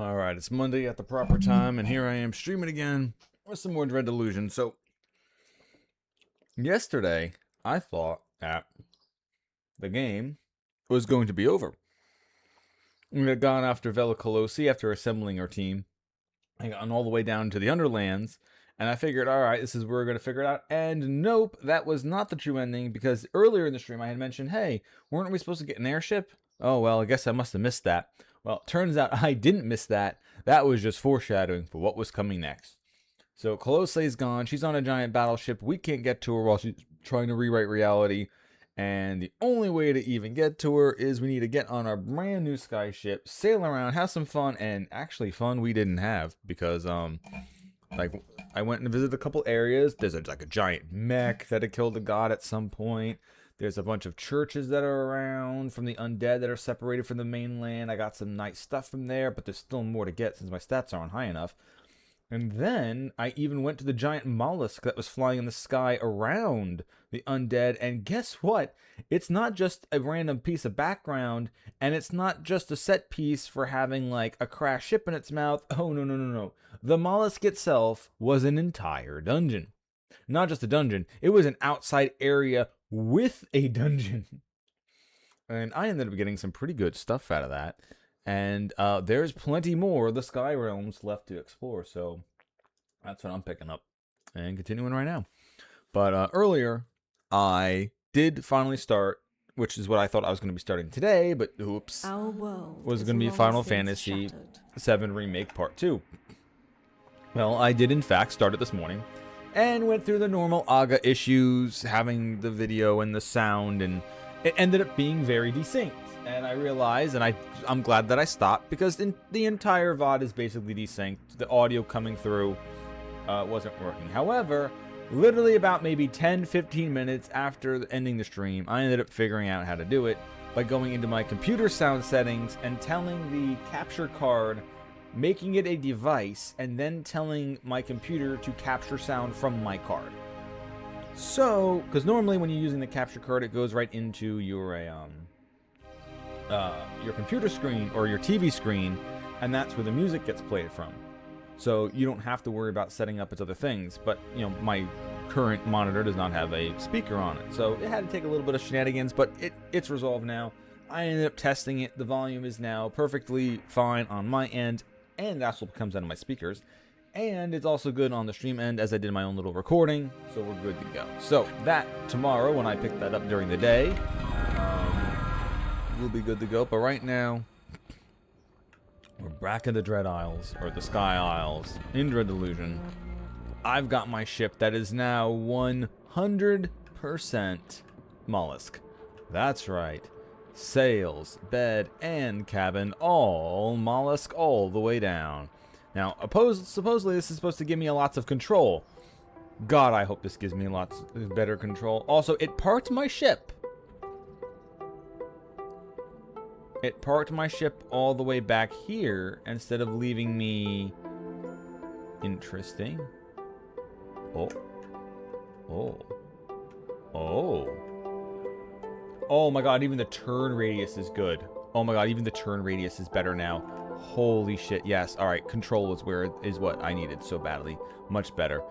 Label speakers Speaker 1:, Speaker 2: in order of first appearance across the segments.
Speaker 1: Alright, it's Monday at the proper time, and here I am streaming again with some more Dread Delusion. So, yesterday, I thought that the game was going to be over. We had gone after Vela Colosi after assembling our team. I gotten all the way down to the Underlands, and I figured, alright, this is where we're going to figure it out. And nope, that was not the true ending, because earlier in the stream I had mentioned, hey, weren't we supposed to get an airship? Oh, well, I guess I must have missed that. Well, it turns out I didn't miss that. That was just foreshadowing for what was coming next. So Colosse's gone. She's on a giant battleship. We can't get to her while she's trying to rewrite reality. And the only way to even get to her is we need to get on our brand new sky ship, sail around, have some fun, and actually fun we didn't have because like I went and visited a couple areas. There's like a giant mech that had killed a god at some point. There's a bunch of churches that are around from the undead that are separated from the mainland. I got some nice stuff from there, but there's still more to get since my stats aren't high enough. And then I even went to the giant mollusk that was flying in the sky around the undead. And guess what? It's not just a random piece of background, and it's not just a set piece for having like a crashed ship in its mouth. Oh, no, no, no, no. The mollusk itself was an entire dungeon. Not just a dungeon, it was an outside area with a dungeon. And I ended up getting some pretty good stuff out of that. And there's plenty more of the Sky Realms left to explore. So that's what I'm picking up and continuing right now. But earlier, I did finally start, which is what I thought I was going to be starting today, but oops, was going to be Final Fantasy VII Remake Part 2. Well, I did in fact start it this morning. And went through the normal AGA issues, having the video and the sound, and it ended up being very desynced. And I realized, and I'm glad that I stopped, because the entire VOD is basically desynced. The audio coming through wasn't working. However, literally about maybe 10-15 minutes after ending the stream, I ended up figuring out how to do it by going into my computer sound settings and telling the capture card, making it a device, and then telling my computer to capture sound from my card. So, because normally when you're using the capture card, it goes right into your computer screen or your TV screen, and that's where the music gets played from. So you don't have to worry about setting up its other things. But you know, my current monitor does not have a speaker on it, so it had to take a little bit of shenanigans, but it's resolved now. I ended up testing it. The volume is now perfectly fine on my end, and that's what comes out of my speakers. And it's also good on the stream end, as I did my own little recording, so we're good to go. So that tomorrow, when I pick that up during the day, we'll be good to go. But right now, we're back in the Dread Isles, or the Sky Isles, in Dread Delusion. I've got my ship that is now 100% mollusk. That's right. Sails, bed, and cabin, all mollusk all the way down. Now, supposedly this is supposed to give me lots of control. God, I hope this gives me lots better control. Also, it parked my ship. It parked my ship all the way back here instead of leaving me. Interesting. Oh. Oh. Oh. Oh my god, even the turn radius is good. Oh my god, even the turn radius is better now. Holy shit, yes. Alright, control is what I needed so badly. Much better.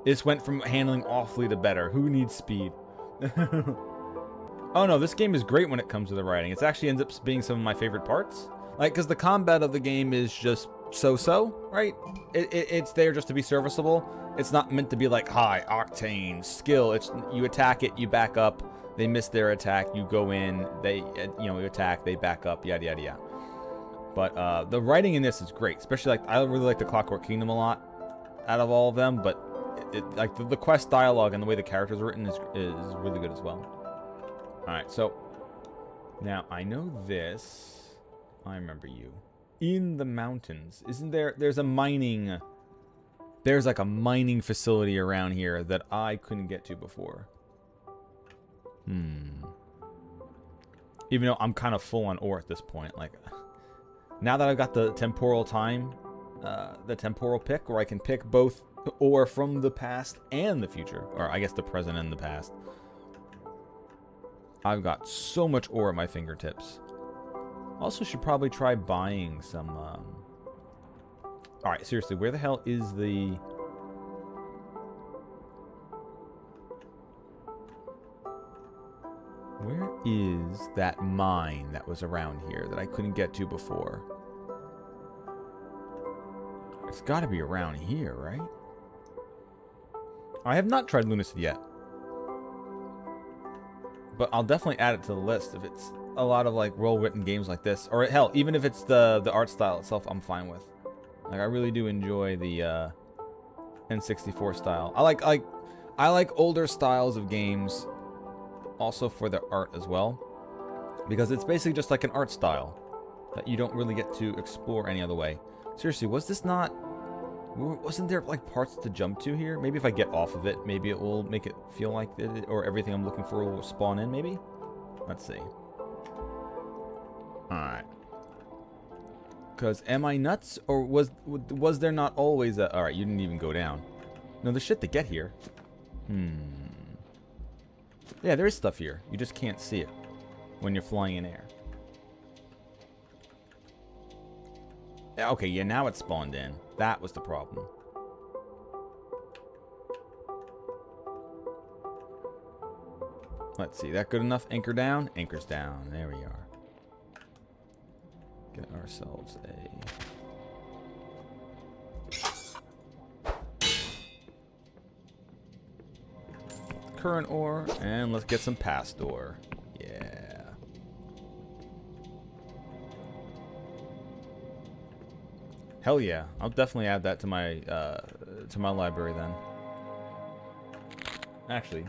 Speaker 1: This went from handling awfully to better. Who needs speed? Oh no, this game is great when it comes to the writing. It actually ends up being some of my favorite parts. Like, because the combat of the game is just so-so, right? It's there just to be serviceable. It's not meant to be like high octane skill. It's you attack it, you back up. They miss their attack, you go in, you attack, they back up, yada yada yada. But the writing in this is great, especially like I really like the Clockwork Kingdom a lot out of all of them. But like the quest dialogue and the way the characters are written is really good as well. All right, so now I know this. I remember you in the mountains. Isn't there? There's a mining. There's like a mining facility around here that I couldn't get to before. Even though I'm kind of full on ore at this point, like now that I've got the temporal time, the temporal pick, where I can pick both ore from the past and the future, or I guess the present and the past. I've got so much ore at my fingertips. Also should probably try buying some Alright, seriously, where the hell is the... Where is that mine that was around here that I couldn't get to before? It's got to be around here, right? I have not tried Lunacy yet. But I'll definitely add it to the list if it's a lot of like well-written games like this. Or hell, even if it's the art style itself, I'm fine with. Like, I really do enjoy the N64 style. I like older styles of games also for their art as well. Because it's basically just like an art style that you don't really get to explore any other way. Seriously, was this not... Wasn't there like parts to jump to here? Maybe if I get off of it, maybe it will make it feel like it, or everything I'm looking for will spawn in, maybe? Let's see. Alright. Because am I nuts? Or was there not always a... Alright, you didn't even go down. No, there's shit to get here. Yeah, there is stuff here. You just can't see it when you're flying in air. Okay, yeah, now it's spawned in. That was the problem. Let's see, that good enough? Anchor down? Anchor's down. There we are. Get ourselves a... current ore, and let's get some past ore. Yeah. Hell yeah, I'll definitely add that to my library then. Actually,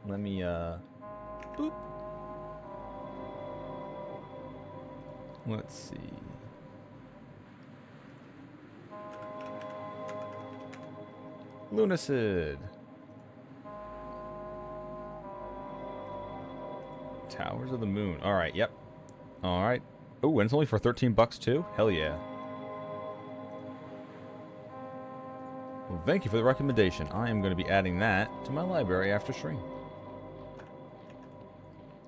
Speaker 1: let me boop. Let's see. Lunacid. Towers of the Moon. All right, yep. All right. Oh, and it's only for $13 too? Hell yeah. Well, thank you for the recommendation. I am going to be adding that to my library after stream.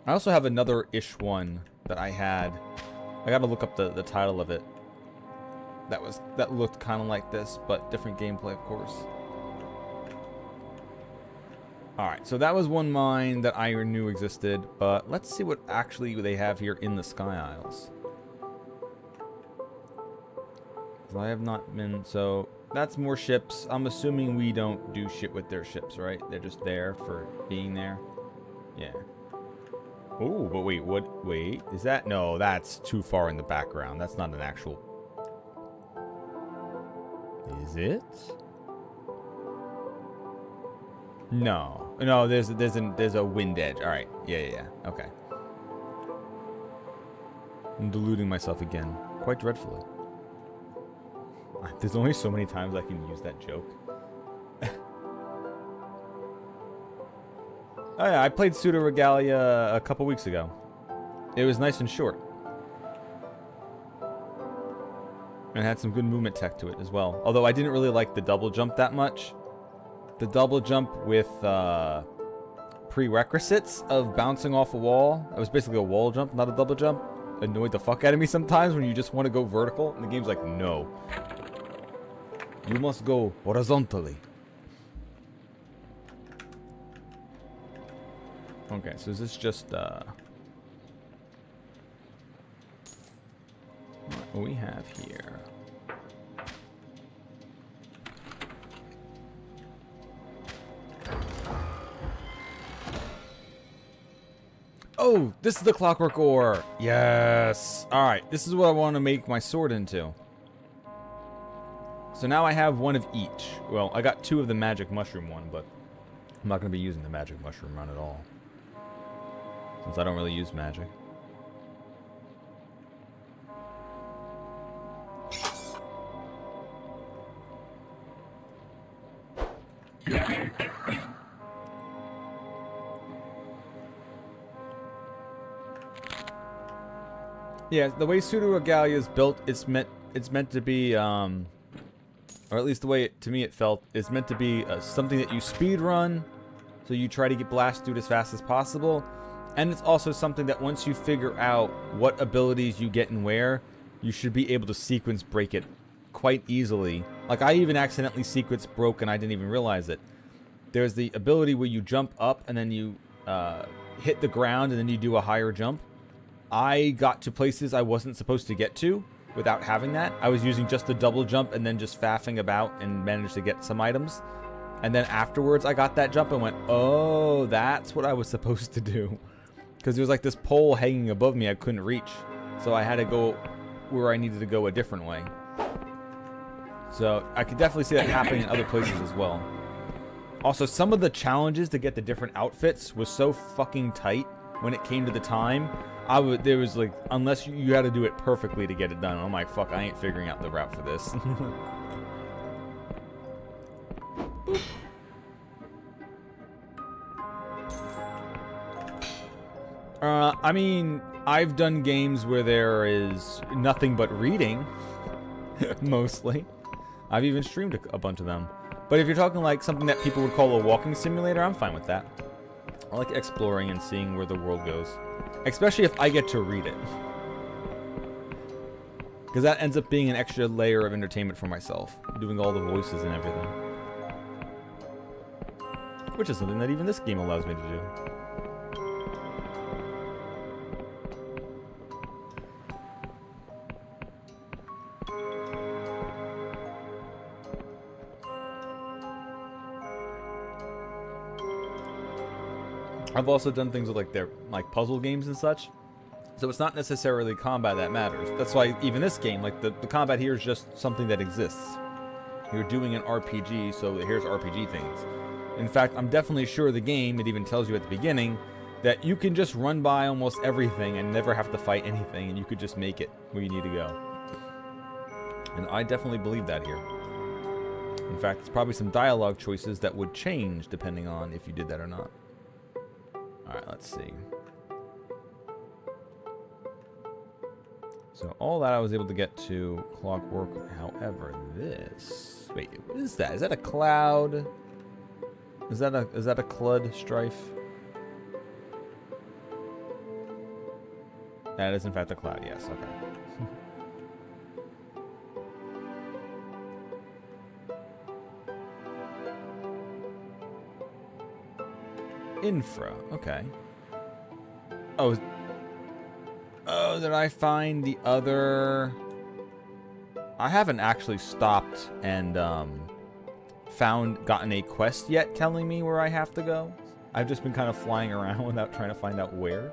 Speaker 1: I also have another-ish one that I had. I got to look up the title of it. That looked kind of like this, but different gameplay, of course. Alright, so that was one mine that I knew existed, but let's see what actually they have here in the Sky Isles. I have not been, so that's more ships. I'm assuming we don't do shit with their ships, right? They're just there for being there. Yeah. Oh, but wait, what? Wait, is that? No, that's too far in the background. That's not an actual... Is it? No. No, there's a wind edge. All right. Yeah. Okay. I'm deluding myself again, quite dreadfully. There's only so many times I can use that joke. Oh yeah, I played Pseudo Regalia a couple weeks ago. It was nice and short. And it had some good movement tech to it as well. Although I didn't really like the double jump that much. The double jump with prerequisites of bouncing off a wall. It was basically a wall jump, not a double jump. Annoyed the fuck out of me sometimes when you just want to go vertical. And the game's like, no. You must go horizontally. Okay, so is this just, what do we have here? Oh, this is the clockwork ore. Yes. All right, this is what I want to make my sword into. So now I have one of each. Well, I got two of the magic mushroom one, but I'm not going to be using the magic mushroom run at all, since I don't really use magic. Yeah, the way Pseudo Regalia is built, it's meant to be, or at least the way to me it felt, is meant to be something that you speed run, so you try to get blast through it as fast as possible. And it's also something that once you figure out what abilities you get and where, you should be able to sequence break it quite easily Like, I even accidentally secrets broke and I didn't even realize it. There's the ability where you jump up and then you hit the ground and then you do a higher jump. I got to places I wasn't supposed to get to without having that. I was using just the double jump and then just faffing about and managed to get some items. And then afterwards, I got that jump and went, oh, that's what I was supposed to do. Because there was like this pole hanging above me I couldn't reach. So I had to go where I needed to go a different way. So I could definitely see that happening in other places as well. Also, some of the challenges to get the different outfits was so fucking tight when it came to the time. There was like, unless you had to do it perfectly to get it done. I'm like, fuck, I ain't figuring out the route for this. I mean, I've done games where there is nothing but reading, mostly. I've even streamed a bunch of them. But if you're talking like something that people would call a walking simulator, I'm fine with that. I like exploring and seeing where the world goes. Especially if I get to read it. Because that ends up being an extra layer of entertainment for myself. Doing all the voices and everything. Which is something that even this game allows me to do. I've also done things with like their puzzle games and such. So it's not necessarily combat that matters. That's why even this game, like the combat here is just something that exists. You're doing an RPG, so here's RPG things. In fact, I'm definitely sure the game, it even tells you at the beginning, that you can just run by almost everything and never have to fight anything, and you could just make it where you need to go. And I definitely believe that here. In fact, it's probably some dialogue choices that would change depending on if you did that or not. Alright, let's see. So all that I was able to get to Clockwork. However, this... Wait, what is that? Is that a cloud? Is that a Clud strife? That is in fact a cloud, yes, okay. Infra, okay. Oh, did I find the other... I haven't actually stopped and gotten a quest yet telling me where I have to go. I've just been kind of flying around without trying to find out where.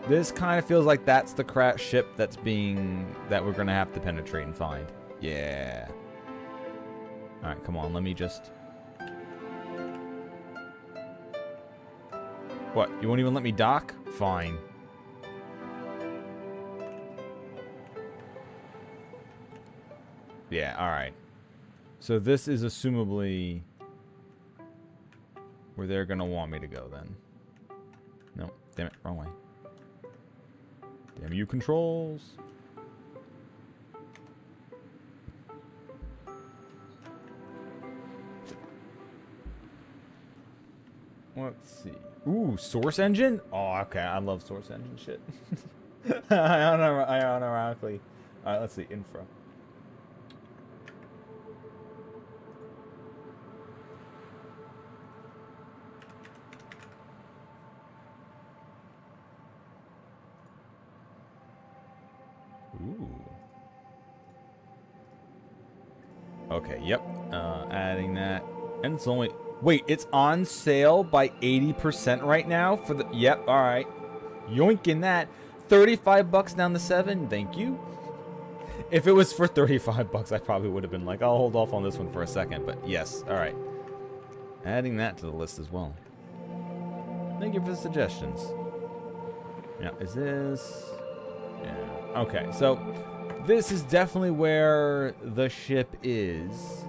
Speaker 1: This kind of feels like that's the crash ship that we're gonna have to penetrate and find. Yeah. Alright, come on, let me just... What, you won't even let me dock? Fine. Yeah, alright. So this is assumably where they're gonna want me to go then. No, damn it, wrong way. Damn you controls. Let's see. Ooh, Source Engine? Oh, okay. I love Source Engine shit. Ironically. Alright, let's see. Infra. Ooh. Okay, yep. Adding that. And it's only... Wait, it's on sale by 80% right now for the... Yep, alright. Yoinking that. 35 bucks down to 7. Thank you. If it was for 35 bucks, I probably would have been like, I'll hold off on this one for a second. But yes, alright. Adding that to the list as well. Thank you for the suggestions. Yeah, is this... Yeah. Okay, so this is definitely where the ship is.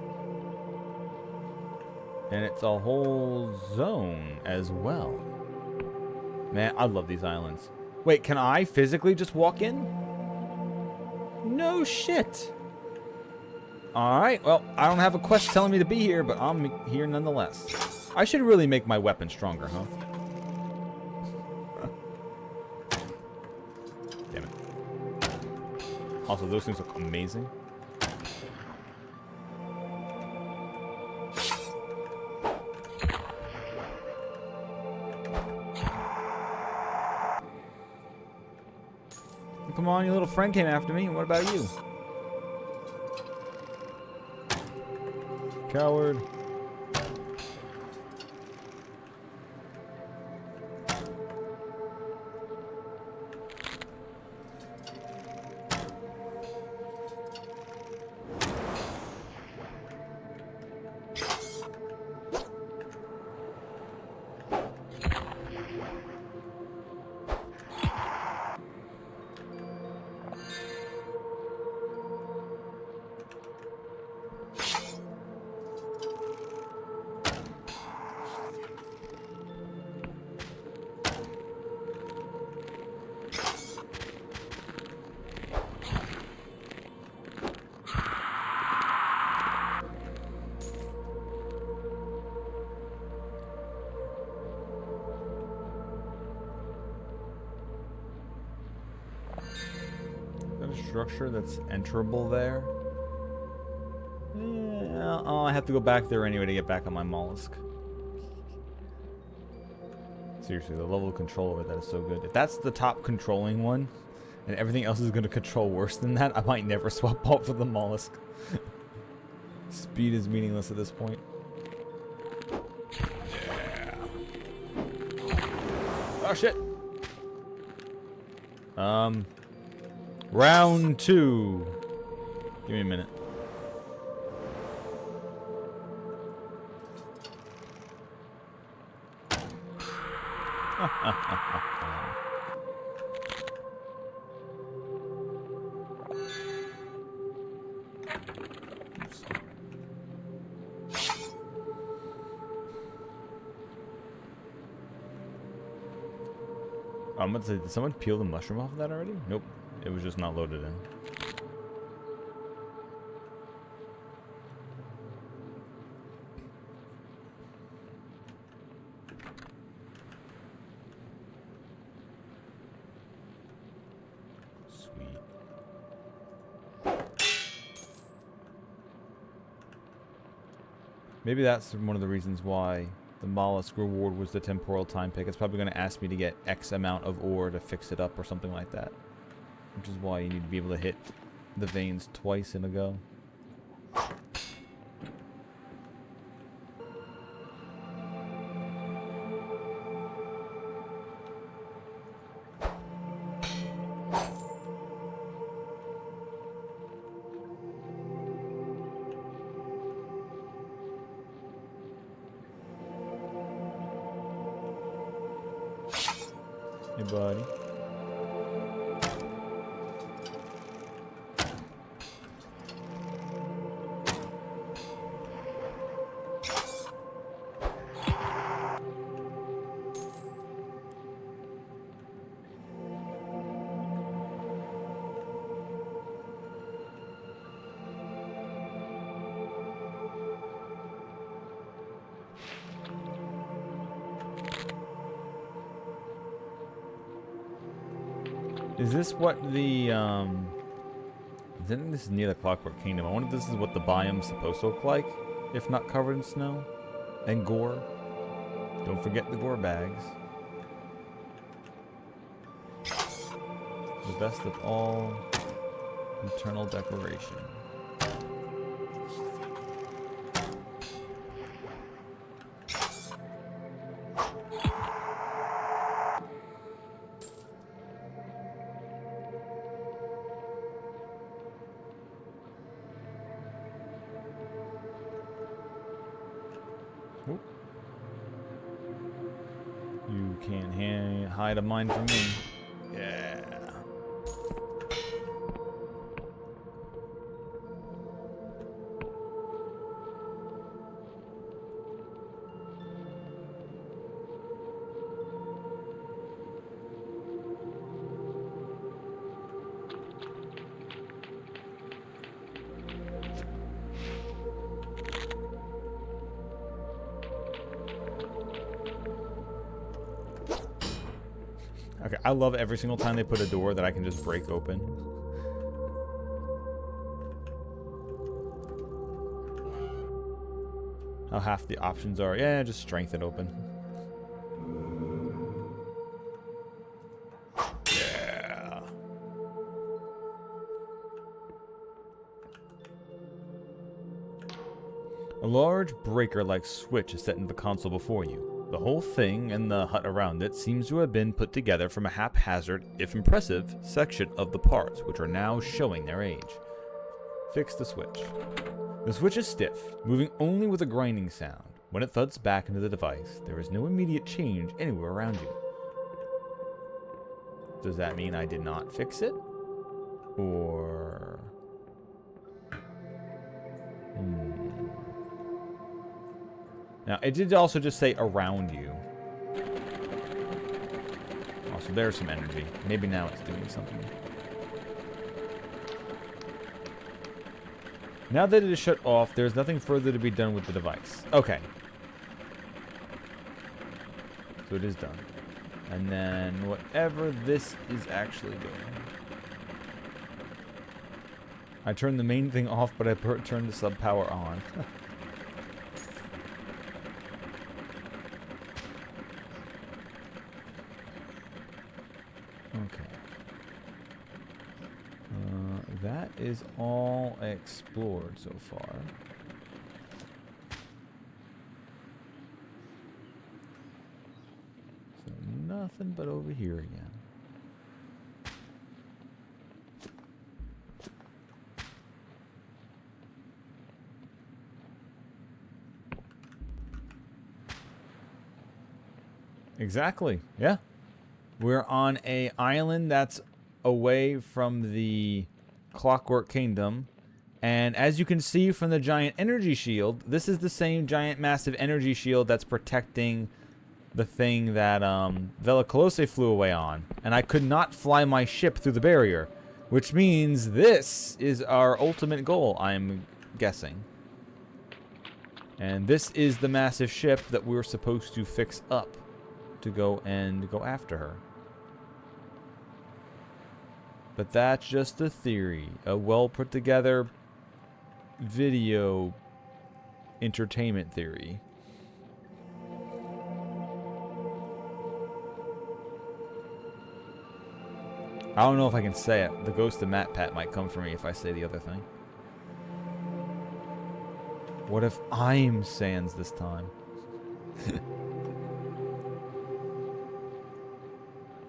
Speaker 1: And it's a whole zone as well. Man, I love these islands. Wait, can I physically just walk in? No shit. Alright, well, I don't have a quest telling me to be here, but I'm here nonetheless. I should really make my weapon stronger, huh? Damn it. Also, those things look amazing. come on, your little friend came after me. What about you? Coward. Structure that's enterable there. Yeah, oh, I have to go back there anyway to get back on my mollusk. Seriously, the level of control over that is so good. If that's the top controlling one, and everything else is going to control worse than that, I might never swap out for the mollusk. Speed is meaningless at this point. Yeah. Oh shit. Round 2. Give me a minute. I'm about to say, did someone peel the mushroom off of that already? Nope. It was just not loaded in. Sweet. Maybe that's one of the reasons why the mollusk reward was the temporal time pick. It's probably going to ask me to get X amount of ore to fix it up or something like that. Which is why you need to be able to hit the veins twice in a go. Hey, buddy. Is this what the, I think this is near the Clockwork Kingdom. I wonder if this is what the biome's supposed to look like, if not covered in snow and gore. Don't forget the gore bags. The best of all eternal decoration. Whoop. You can't hide a mine from me. Yeah. Okay, I love every single time they put a door that I can just break open. How half the options are, yeah, just strength it open. Yeah. A large breaker-like switch is set into the console before you. The whole thing and the hut around it seems to have been put together from a haphazard, if impressive, section of the parts, which are now showing their age. Fix the switch. The switch is stiff, moving only with a grinding sound. When it thuds back into the device, there is no immediate change anywhere around you. Does that mean I did not fix it? Or... Now, it did also just say around you. Also, there's some energy. Maybe now it's doing something. Now that it is shut off, there's nothing further to be done with the device. Okay. So it is done. And then whatever this is actually doing. I turned the main thing off, but I turned the sub power on. Okay. That is all explored so far. So nothing but over here again. Exactly. Yeah. We're on a island that's away from the Clockwork Kingdom. And as you can see from the giant energy shield, this is the same giant massive energy shield that's protecting the thing that Vela Colosse flew away on. And I could not fly my ship through the barrier, which means this is our ultimate goal, I'm guessing. And this is the massive ship that we're supposed to fix up to go after her. But that's just a theory, a well put together video entertainment theory. I don't know if I can say it. The ghost of Matt Pat might come for me if I say the other thing. What if I'm Sans this time?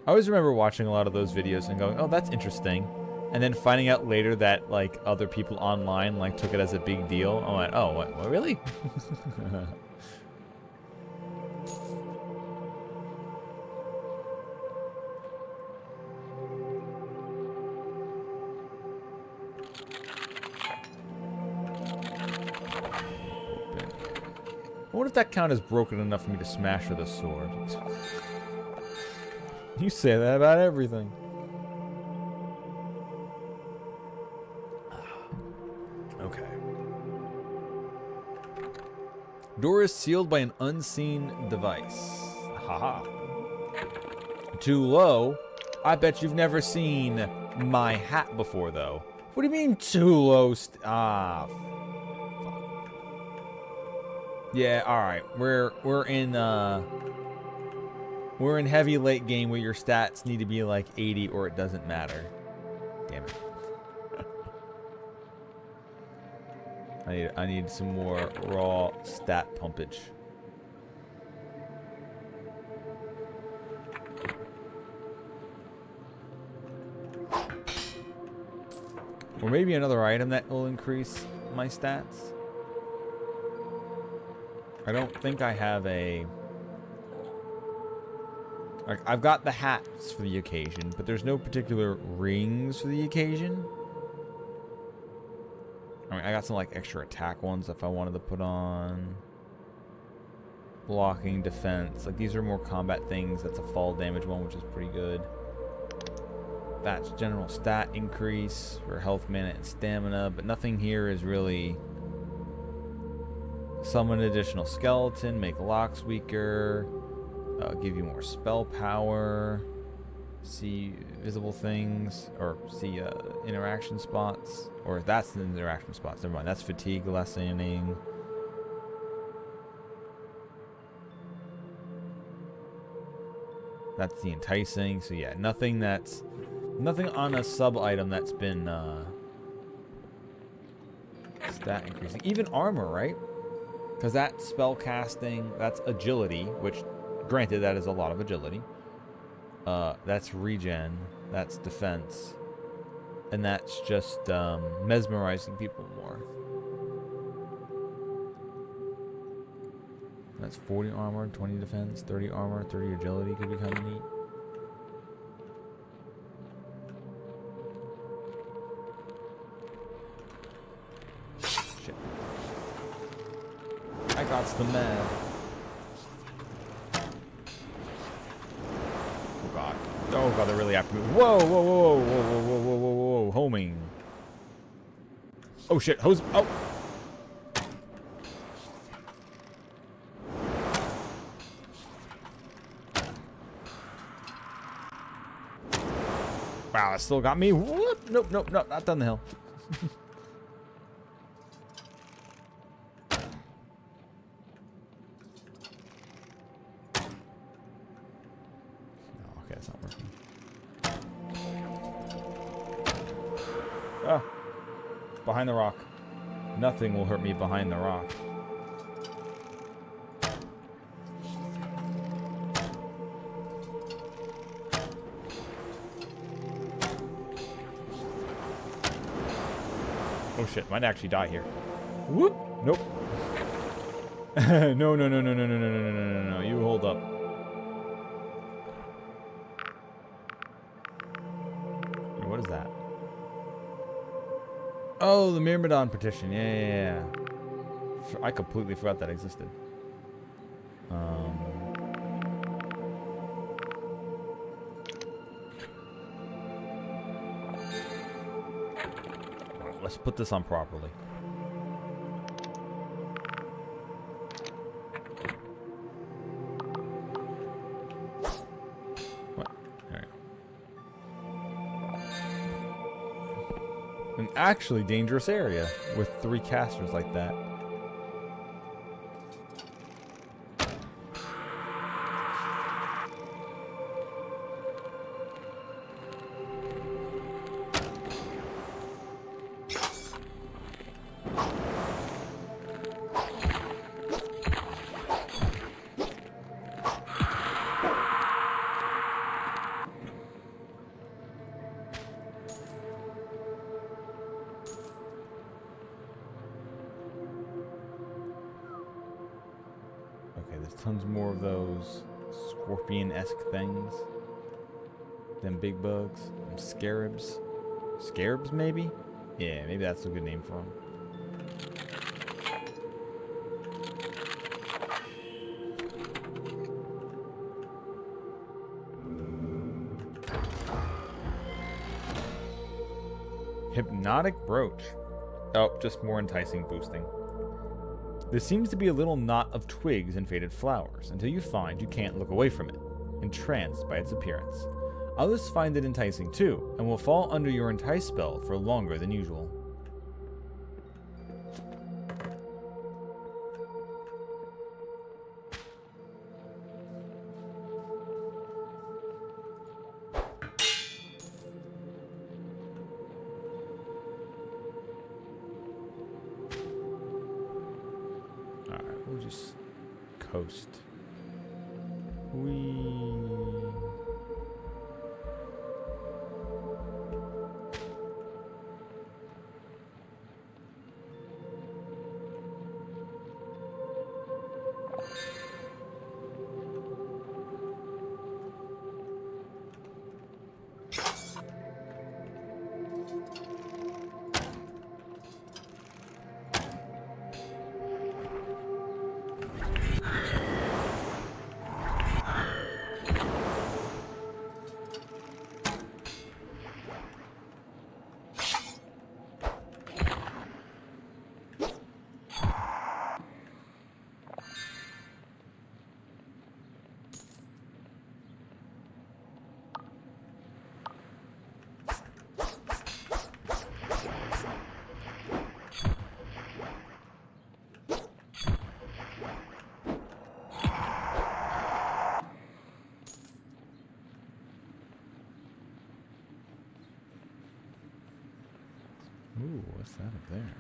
Speaker 1: I always remember watching a lot of those videos and going, oh, that's interesting. And then finding out later that, like, other people online, like, took it as a big deal. I went, oh, what really? I wonder if that count is broken enough for me to smash with a sword. You say that about everything. Okay. Door is sealed by an unseen device. Haha. Too low? I bet you've never seen my hat before, though. What do you mean too low? Fuck. Yeah, alright. We're in heavy late game where your stats need to be like 80 or it doesn't matter. Damn it. I need some more raw stat pumpage. Or maybe another item that will increase my stats. I don't think I have a... Like, I've got the hats for the occasion, but there's no particular rings for the occasion. I mean, I got some, like, extra attack ones if I wanted to put on. Blocking, defense. Like, these are more combat things. That's a fall damage one, which is pretty good. That's general stat increase for health, mana, and stamina, but nothing here is really... Summon additional skeleton, make locks weaker, give you more spell power, see visible things, or see interaction spots, or that's the interaction spots, never mind, that's fatigue lessening. That's the enticing, so yeah, nothing on a sub item that's been stat increasing, even armor, right? Because that spell casting, that's agility, which, granted, that is a lot of agility. That's regen, that's defense, and that's just mesmerizing people more. That's 40 armor, 20 defense, 30 armor, 30 agility could be kind of neat. Shit. I got the mad. Oh god. Oh god, they're really after me. Whoa, whoa, whoa, whoa, whoa, whoa, whoa, whoa, whoa, whoa, homing. Oh shit, hose. Oh. Wow, that still got me. Whoop. Nope, nope, nope, not down the hill. Oh, okay, it's not working. Ah, behind the rock. Nothing will hurt me behind the rock. Oh shit, might actually die here. Whoop! Nope. No, no, no, no, no, no, no, no, no, no, no, no. You hold up. What is that? Oh, the Myrmidon petition. Yeah. I completely forgot that existed. Let's put this on properly. What? There we go. An actually dangerous area with 3 casters like that. There's tons more of those scorpion-esque things. Them big bugs. Them scarabs. Scarabs, maybe? Yeah, maybe that's a good name for them. Hypnotic brooch. Oh, just more enticing boosting. There seems to be a little knot of twigs and faded flowers, until you find you can't look away from it, entranced by its appearance. Others find it enticing too, and will fall under your entice spell for longer than usual. Alright, we'll just coast. Ooh, what's that up there?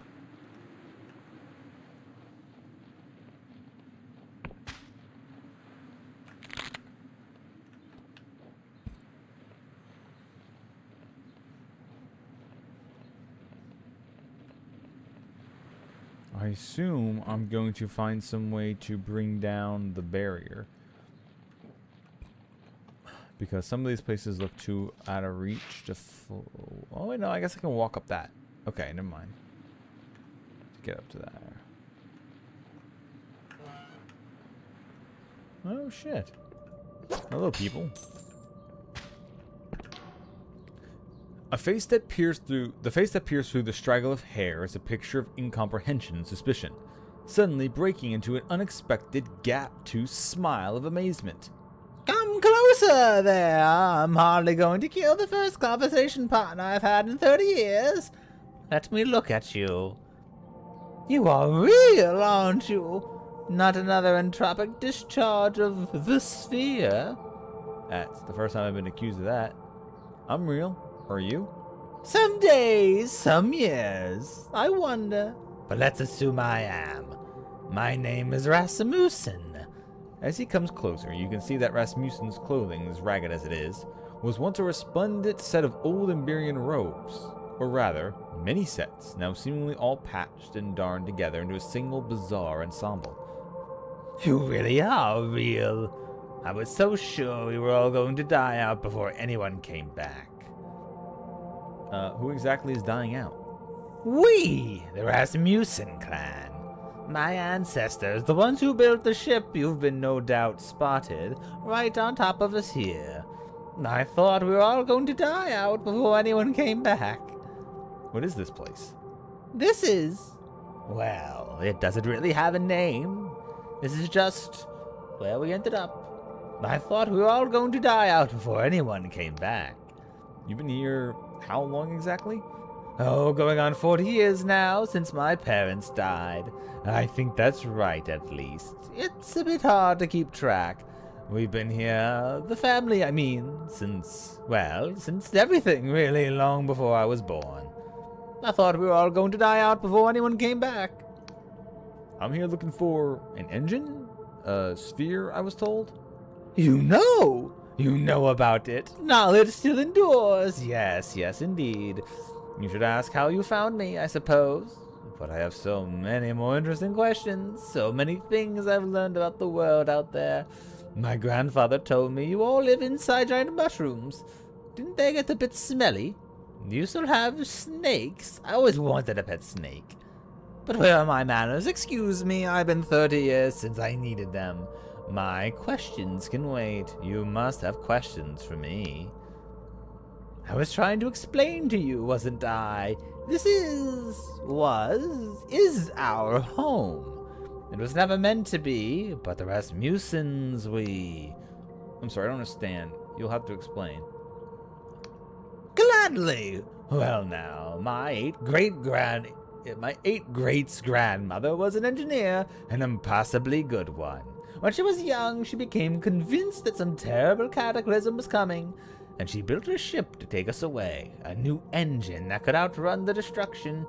Speaker 1: I assume I'm going to find some way to bring down the barrier. Because some of these places look too out of reach to... Oh, wait, no, I guess I can walk up that. Okay, never mind. Let's get up to there. Oh, shit. Hello, people. The face that peers through the straggle of hair is a picture of incomprehension and suspicion, suddenly breaking into an unexpected gap-toothed smile of amazement.
Speaker 2: Come closer there. I'm hardly going to kill the first conversation partner I've had in 30 years. Let me look at you. You are real, aren't you? Not another entropic discharge of the sphere.
Speaker 1: That's the first time I've been accused of that. I'm real. Are you?
Speaker 2: Some days, some years. I wonder. But let's assume I am. My name is Rasmussen.
Speaker 1: As he comes closer, you can see that Rasmussen's clothing, as ragged as it is, was once a resplendent set of old Iberian robes. Or rather, many sets, now seemingly all patched and darned together into a single bizarre ensemble.
Speaker 2: You really are real. I was so sure we were all going to die out before anyone came back.
Speaker 1: Who exactly is dying out?
Speaker 2: We, the Rasmussen clan. My ancestors, the ones who built the ship you've been no doubt spotted, right on top of us here. I thought we were all going to die out before anyone came back.
Speaker 1: What is this place?
Speaker 2: This is... well, it doesn't really have a name. This is just where we ended up. I thought we were all going to die out before anyone came back.
Speaker 1: You've been here how long exactly?
Speaker 2: Oh, going on 40 years now, since my parents died. I think that's right, at least. It's a bit hard to keep track. We've been here, the family, I mean, since everything, really, long before I was born. I thought we were all going to die out before anyone came back.
Speaker 1: I'm here looking for an engine? A sphere, I was told?
Speaker 2: You know! You know about it. Knowledge still endures. Yes, yes, indeed. You should ask how you found me, I suppose. But I have so many more interesting questions. So many things I've learned about the world out there. My grandfather told me you all live inside giant mushrooms. Didn't they get a bit smelly? Do you still have snakes? I always wanted a pet snake. But where are my manners? Excuse me, I've been 30 years since I needed them. My questions can wait. You must have questions for me. I was trying to explain to you, wasn't I? This is our home. It was never meant to be, but the Rasmussens,
Speaker 1: I'm sorry, I don't understand. You'll have to explain.
Speaker 2: Gladly. Well now, my eight greats grandmother was an engineer, an impossibly good one. When she was young, she became convinced that some terrible cataclysm was coming, and she built a ship to take us away, a new engine that could outrun the destruction.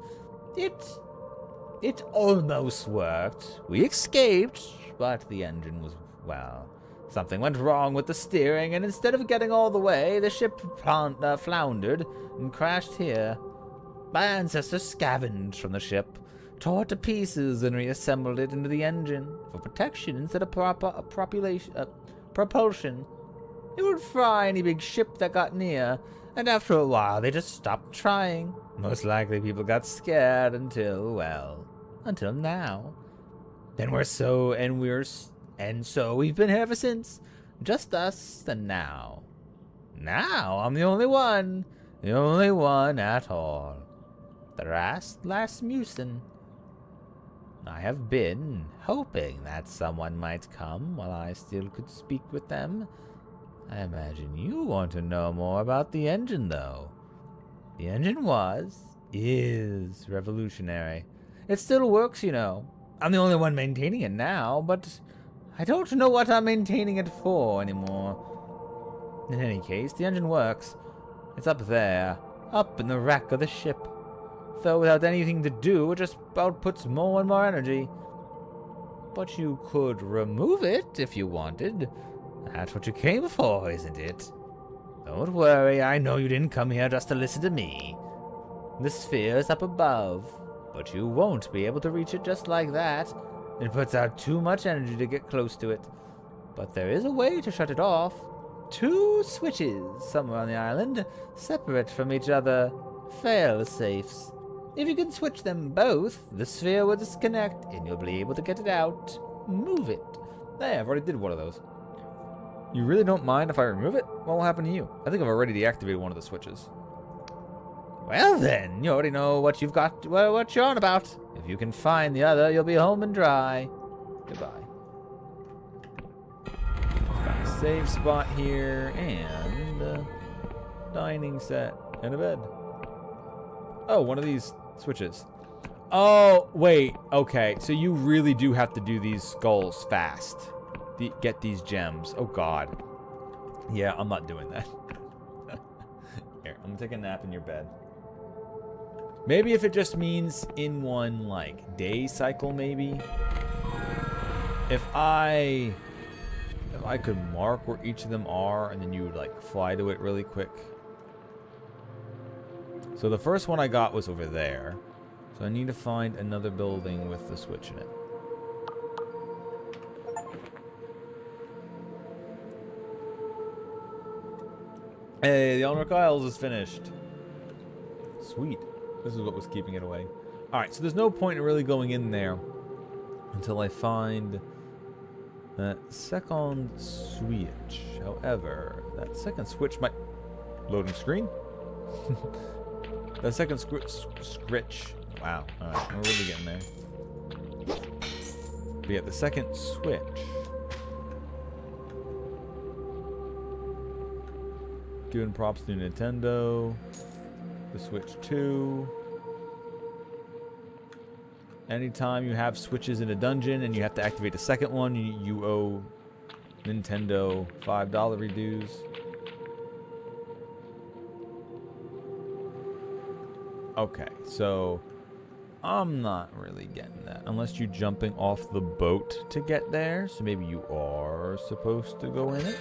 Speaker 2: It almost worked. We escaped, but the engine was, well, something went wrong with the steering, and instead of getting all the way, the ship floundered and crashed here. My ancestors scavenged from the ship, tore it to pieces, and reassembled it into the engine for protection instead of propulsion. It would fry any big ship that got near, and after a while they just stopped trying. Most likely people got scared until now. So we've been here ever since. Just us, and now I'm the only one at all. The Rasmussen. I have been hoping that someone might come while I still could speak with them. I imagine you want to know more about the engine, though. The engine is revolutionary. It still works, you know. I'm the only one maintaining it now, but I don't know what I'm maintaining it for anymore. In any case, the engine works. It's up there, up in the rack of the ship. Though without anything to do, it just outputs more and more energy. But you could remove it if you wanted. That's what you came for, isn't it? Don't worry, I know you didn't come here just to listen to me. The sphere is up above. but you won't be able to reach it just like that. It puts out too much energy to get close to it. But there is a way to shut it off. 2 switches somewhere on the island, separate from each other, fail-safes. If you can switch them both, the sphere will disconnect and you'll be able to get it out. Move it.
Speaker 1: Hey, I've already did one of those. You really don't mind if I remove it? What will happen to you? I think I've already deactivated one of the switches.
Speaker 2: Well then, you already know what you've got, what you're on about. If you can find the other, you'll be home and dry. Goodbye.
Speaker 1: Got a save spot here, and a dining set, and a bed. Oh, one of these switches. Oh, wait, okay, so you really do have to do these skulls fast. Get these gems. Oh, God. Yeah, I'm not doing that. Here, I'm gonna take a nap in your bed. Maybe if it just means in one, like, day cycle, maybe. If I could mark where each of them are, and then you would, like, fly to it really quick. So the first one I got was over there. So I need to find another building with the switch in it. Hey, the Elmeric Isles is finished. Sweet. This is what was keeping it away. Alright, so there's no point in really going in there until I find that second switch. However, that second switch might... Loading screen? That second scritch. Wow. Alright, we're really getting there. But yeah, the second switch. Giving props to Nintendo. The Switch 2. Anytime you have switches in a dungeon and you have to activate the second one, you owe Nintendo $5 dues. Okay, so I'm not really getting that. Unless you're jumping off the boat to get there. So maybe you are supposed to go in it.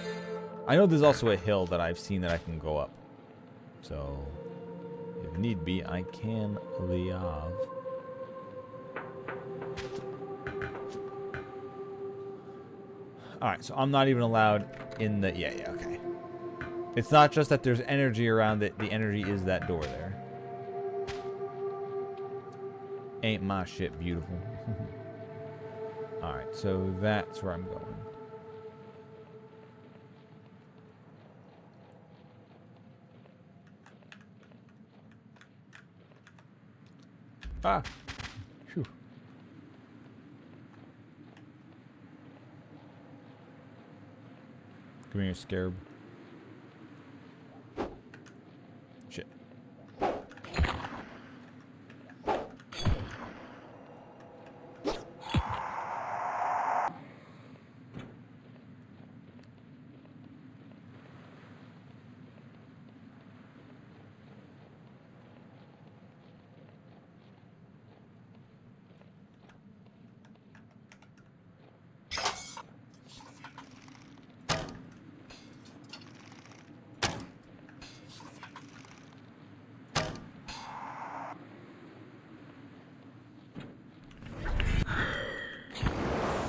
Speaker 1: I know there's also a hill that I've seen that I can go up. So, if need be, I can leave. Alright, so I'm not even allowed in the... Yeah, okay. It's not just that there's energy around it. The energy is that door there. Ain't my shit beautiful. Alright, so that's where I'm going. Ah! Phew. Come here, scarab. Shit.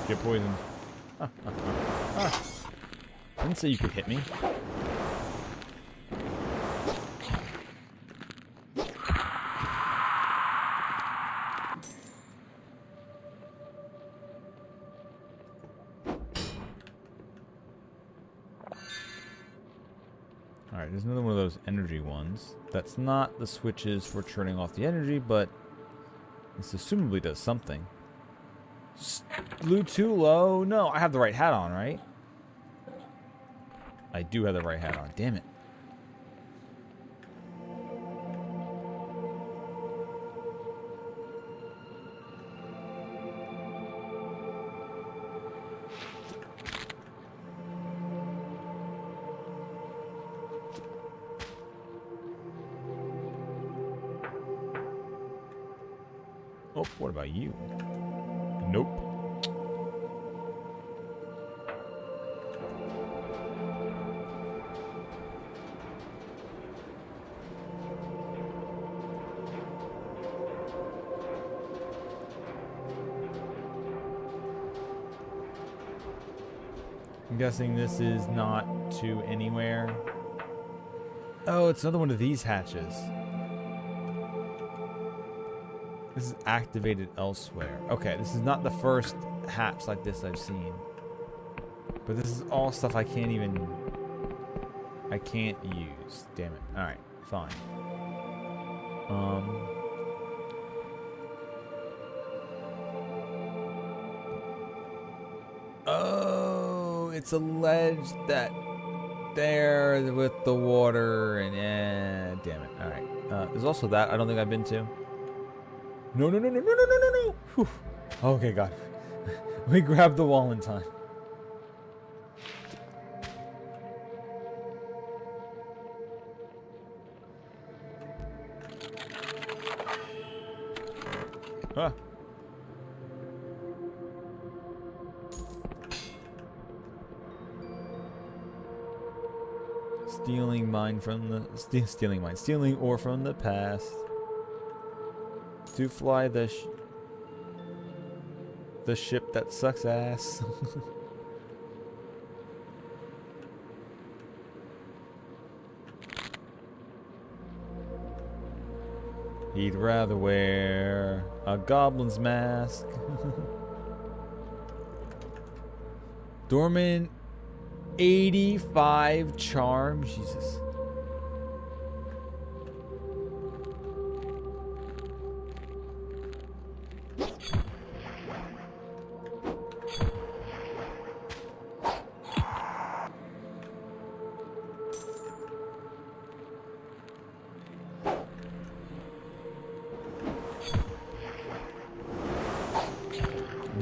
Speaker 1: Get poisoned. Didn't say you could hit me. Alright, there's another one of those energy ones. That's not the switches for turning off the energy, but this assumably does something. Blue too low? No, I have the right hat on, right? I do have the right hat on. Damn it. Oh, what about you? Nope. I'm guessing this is not to anywhere. Oh, it's another one of these hatches. This is activated elsewhere. Okay, this is not the first hatch like this I've seen. But this is all stuff I can't use. Damn it. Alright, fine. Oh, it's a ledge that there with the water and damn it. Alright. There's also that I don't think I've been to. No. Whew. Okay, God. We grabbed the wall in time. Ah. Stealing ore from the past. To fly the ship that sucks ass. He'd rather wear a goblin's mask. Dorman, 85 charm. Jesus.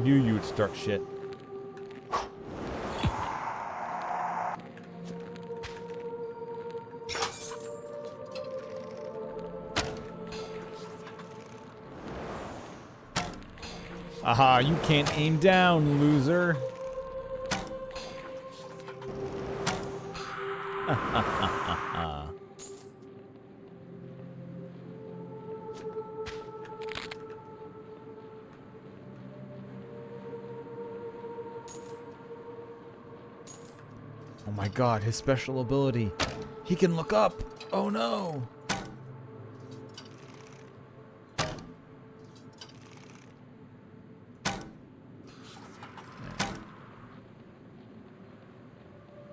Speaker 1: Knew you would start shit. Aha, you can't aim down, loser. Oh my God, his special ability. He can look up. Oh no.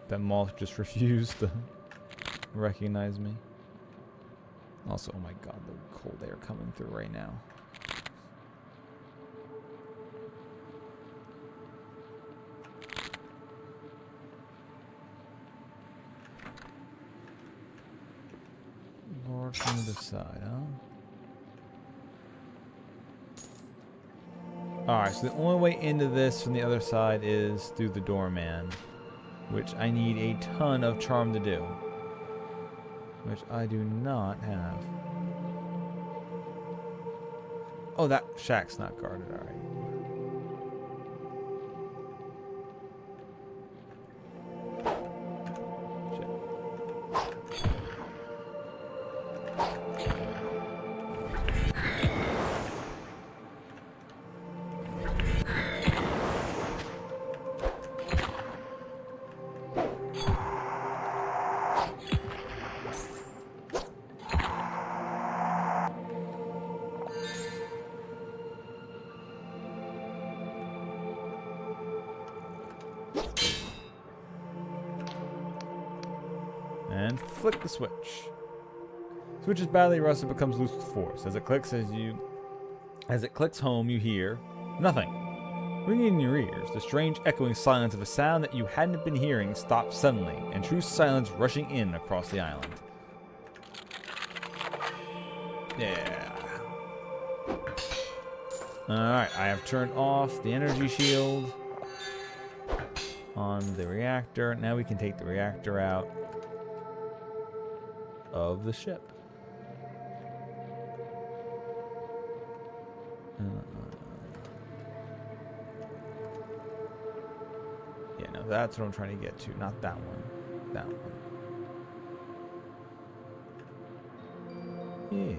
Speaker 1: That moth just refused to recognize me. Also, oh my God, the cold air coming through right now. Lord from the side, huh? Alright, so the only way into this from the other side is through the doorman. Which I need a ton of charm to do. Which I do not have. Oh, that shack's not guarded, alright. And flick the switch. Switch is badly rusted, becomes loose with force. As it clicks home, you hear nothing. Ringing in your ears, the strange echoing silence of a sound that you hadn't been hearing stops suddenly, and true silence rushing in across the island. Yeah. Alright, I have turned off the energy shield on the reactor. Now we can take the reactor out of the ship. Yeah, no, that's what I'm trying to get to, not that one. That one. Yeah.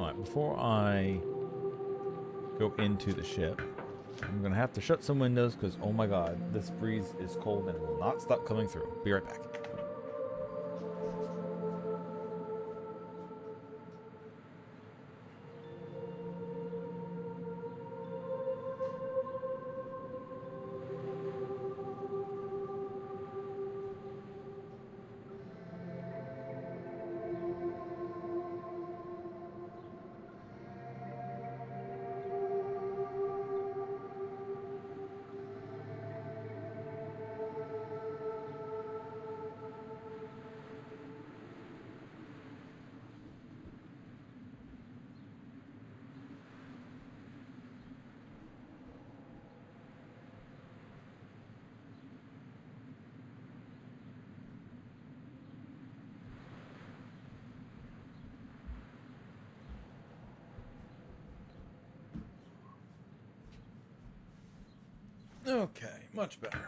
Speaker 1: Alright, before I go into the ship, I'm gonna have to shut some windows because, oh my god, this breeze is cold and will not stop coming through. Be right back. Okay, much better.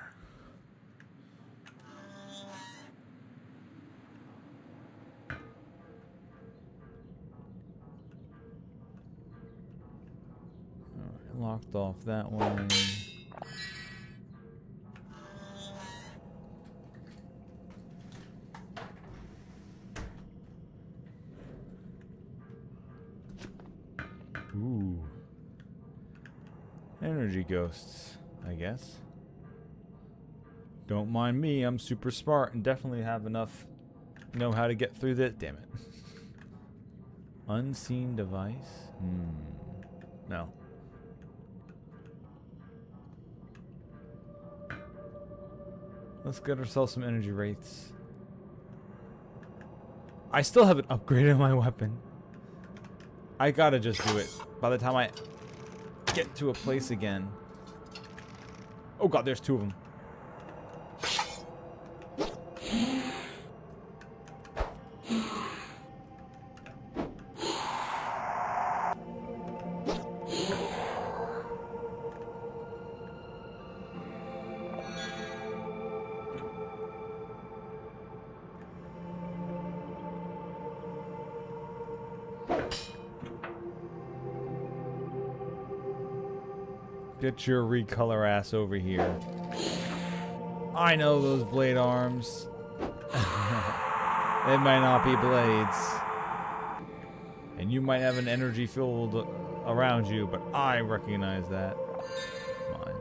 Speaker 1: Alright, locked off that one. Ooh. Energy ghosts, I guess. Don't mind me, I'm super smart and definitely have enough know how to get through this. Damn it. Unseen device? No. Let's get ourselves some energy wraiths. I still haven't upgraded my weapon. I gotta just do it by the time I get to a place again. Oh god, there's two of them. Get your recolor ass over here. I know those blade arms. It might not be blades. And you might have an energy field around you, but I recognize that. Mine.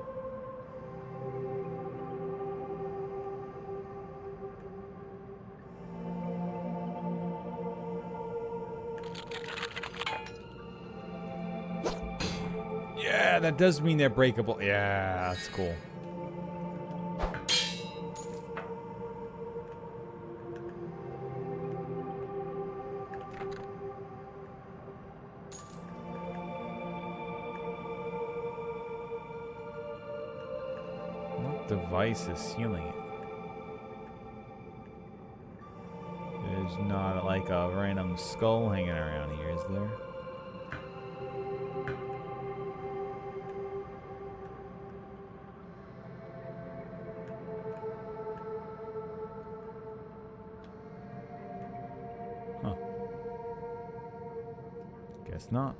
Speaker 1: Yeah, that does mean they're breakable. Yeah, that's cool. What device is sealing it? There's not like a random skull hanging around here, is there? Huh. Guess not.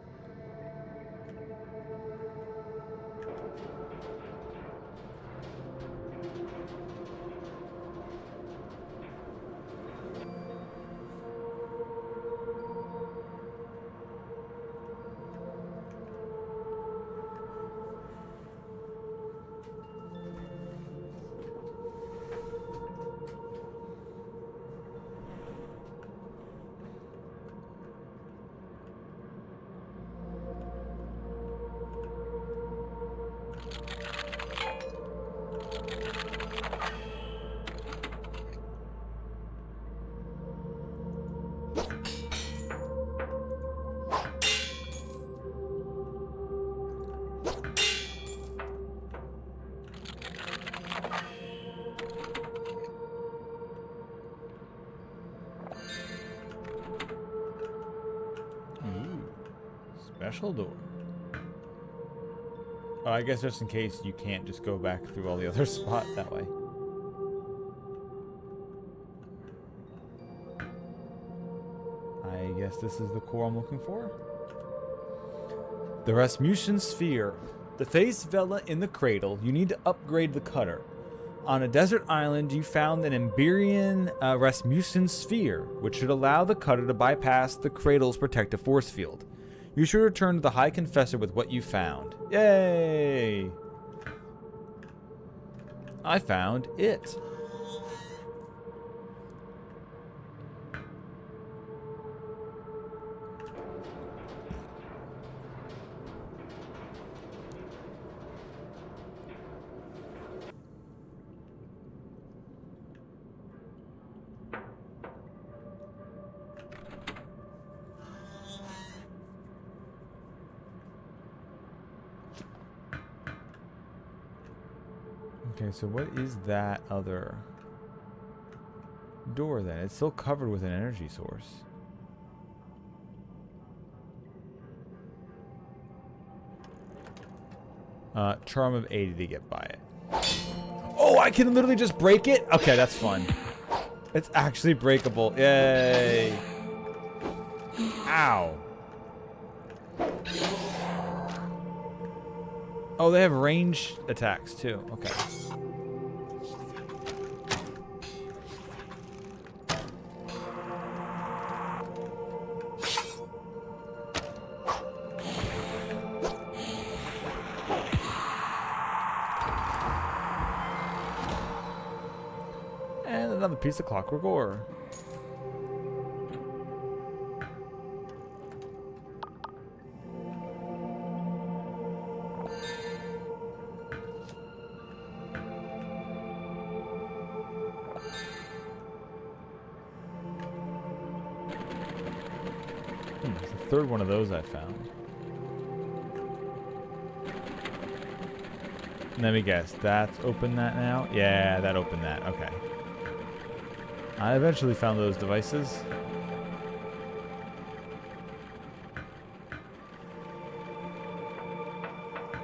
Speaker 1: Special door. Oh, I guess just in case you can't just go back through all the other spots that way. I guess this is the core I'm looking for. The Rasmussen Sphere. To face Vela in the cradle, you need to upgrade the cutter. On a desert island, you found an Emberian Rasmussen Sphere, which should allow the cutter to bypass the cradle's protective force field. You should return to the High Confessor with what you found. Yay! I found it. Okay, so what is that other door then? It's still covered with an energy source. Charm of 80 to get by it. Oh, I can literally just break it? Okay, that's fun. It's actually breakable. Yay. Ow. Oh, they have range attacks too. Okay. And another piece of clockwork ore. It's the third one of those I found. Let me guess. That's opened that now? Yeah, that opened that. Okay. I eventually found those devices.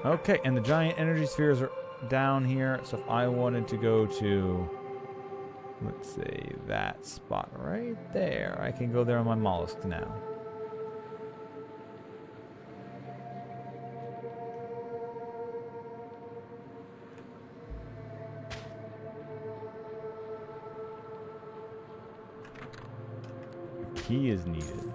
Speaker 1: Okay, and the giant energy spheres are down here. So if I wanted to go to, let's say, that spot right there, I can go there on my mollusk now. Key is needed.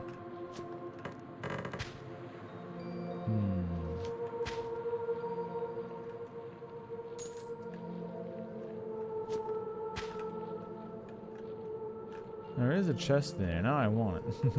Speaker 1: There is a chest there. Now I want it.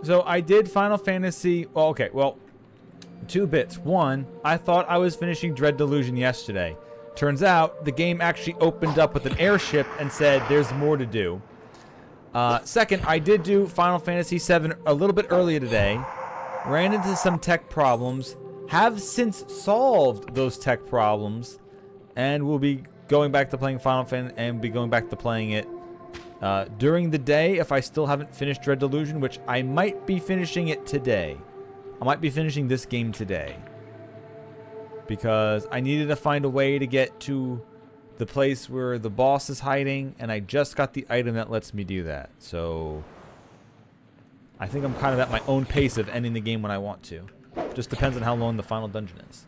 Speaker 1: So I did Final Fantasy. Well, okay, well, 2 bits. One, I thought I was finishing Dread Delusion yesterday. Turns out the game actually opened up with an airship and said there's more to do. Second, I did do Final Fantasy VII a little bit earlier today. Ran into some tech problems. Have since solved those tech problems. And will be going back to playing Final Fantasy and be going back to playing it during the day if I still haven't finished Dread Delusion, which I might be finishing it today. I might be finishing this game today. Because I needed to find a way to get to the place where the boss is hiding, and I just got the item that lets me do that. So I think I'm kind of at my own pace of ending the game when I want to. Just depends on how long the final dungeon is.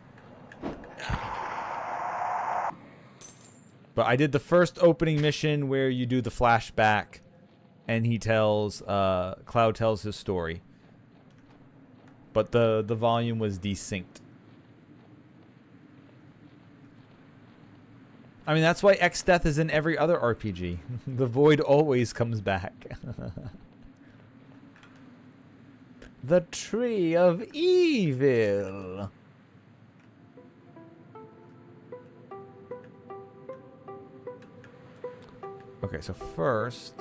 Speaker 1: But I did the first opening mission where you do the flashback and he tells, Cloud tells his story. But the volume was desynced. I mean, that's why X-Death is in every other RPG. The void always comes back. The Tree of Evil. Okay, so first,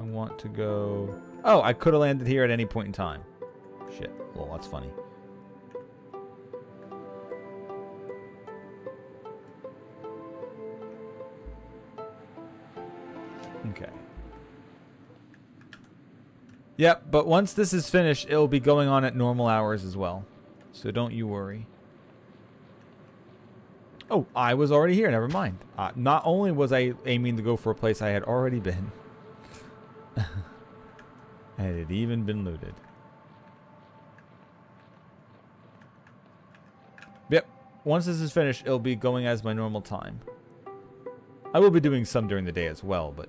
Speaker 1: I want to go... Oh, I could have landed here at any point in time. Shit. Well, that's funny. Okay. Yep, but once this is finished, it'll be going on at normal hours as well. So don't you worry. Oh, I was already here. Never mind. Not only was I aiming to go for a place I had already been, and it had even been looted. Yep. Once this is finished, it'll be going as my normal time. I will be doing some during the day as well, but...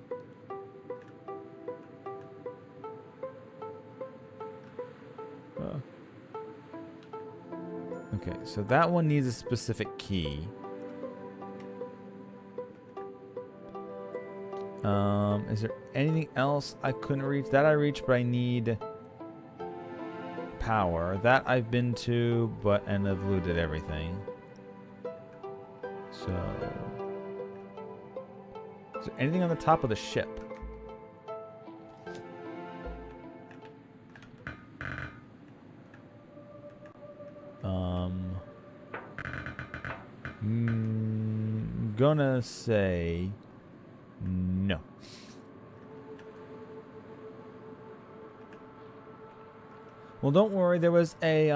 Speaker 1: Okay, so that one needs a specific key. Is there anything else I couldn't reach? That I reached, but I need power. That I've been to, and I've looted everything. So, is there anything on the top of the ship? Gonna say no. Well, don't worry. There was a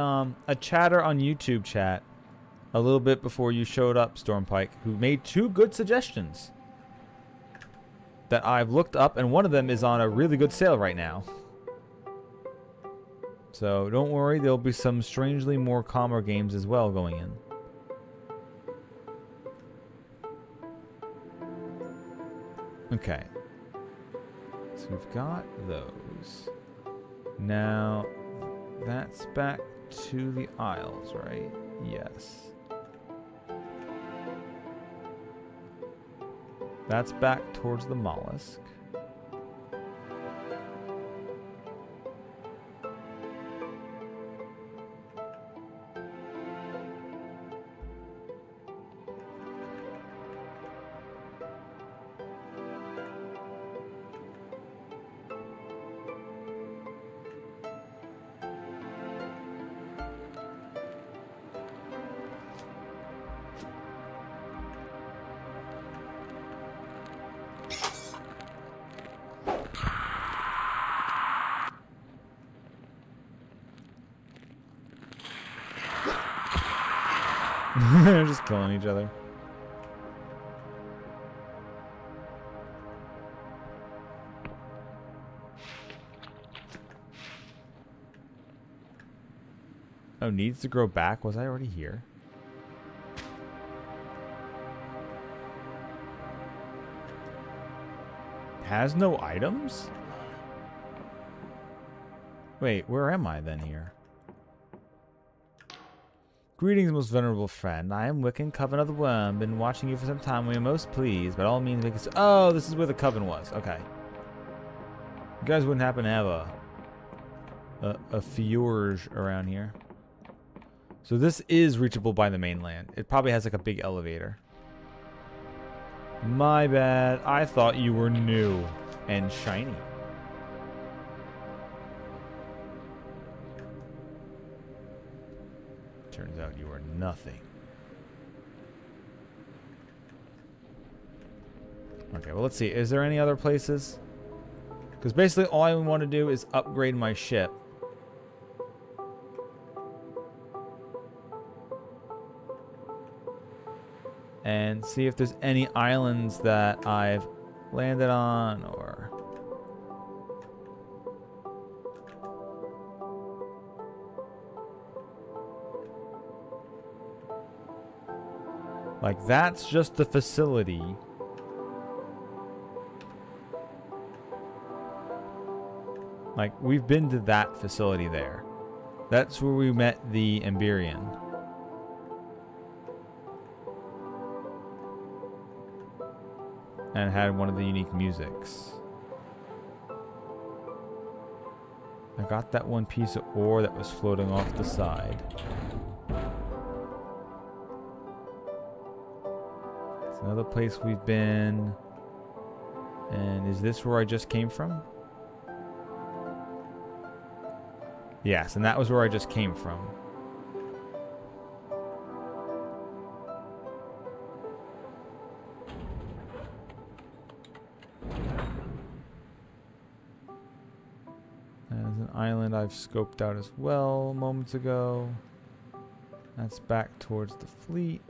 Speaker 1: chatter on YouTube chat a little bit before you showed up, Stormpike, who made 2 good suggestions that I've looked up, and one of them is on a really good sale right now. So don't worry. There'll be some strangely more calmer games as well going in. Okay. So we've got those. Now, that's back to the Isles, right? Yes. That's back towards the mollusk. They're just killing each other. Oh, needs to grow back? Was I already here? Has no items? Wait, where am I then here? Greetings, most venerable friend. I am Wiccan, Coven of the Worm. Been watching you for some time. We are most pleased. By all means, make it so. Oh, this is where the Coven was. Okay. You guys wouldn't happen to have a fjord around here. So this is reachable by the mainland. It probably has like a big elevator. My bad. I thought you were new and shiny. Turns out you are nothing. Okay, well, let's see. Is there any other places? Because basically all I want to do is upgrade my ship. And see if there's any islands that I've landed on or... Like, that's just the facility. Like, we've been to that facility there. That's where we met the Emberian. And had one of the unique musics. I got that one piece of ore that was floating off the side. another place we've been. And is this where I just came from? Yes, and that was where I just came from. That is an island I've scoped out as well moments ago. That's back towards the fleet.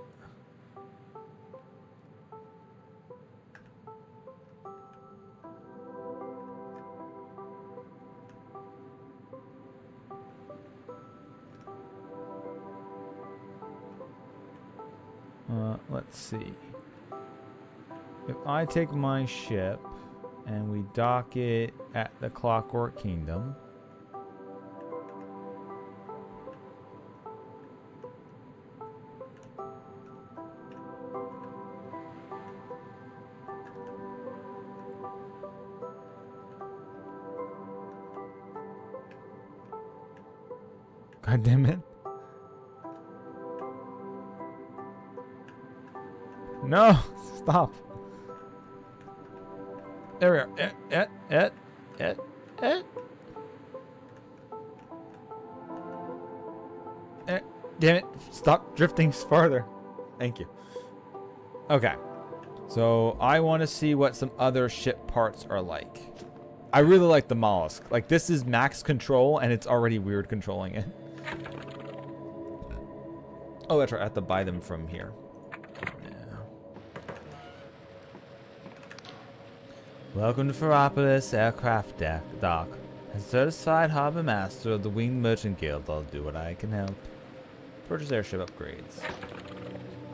Speaker 1: Let's see. If I take my ship and we dock it at the Clockwork Kingdom. God damn it. No, stop. There we are. Damn it. Stop drifting farther. Thank you. Okay. So I want to see what some other ship parts are like. I really like the mollusk. Like, this is max control and it's already weird controlling it. Oh, that's right. I have to buy them from here. Welcome to Ferropolis Aircraft Dock. As certified harbor master of the Winged Merchant Guild, I'll do what I can help. Purchase airship upgrades.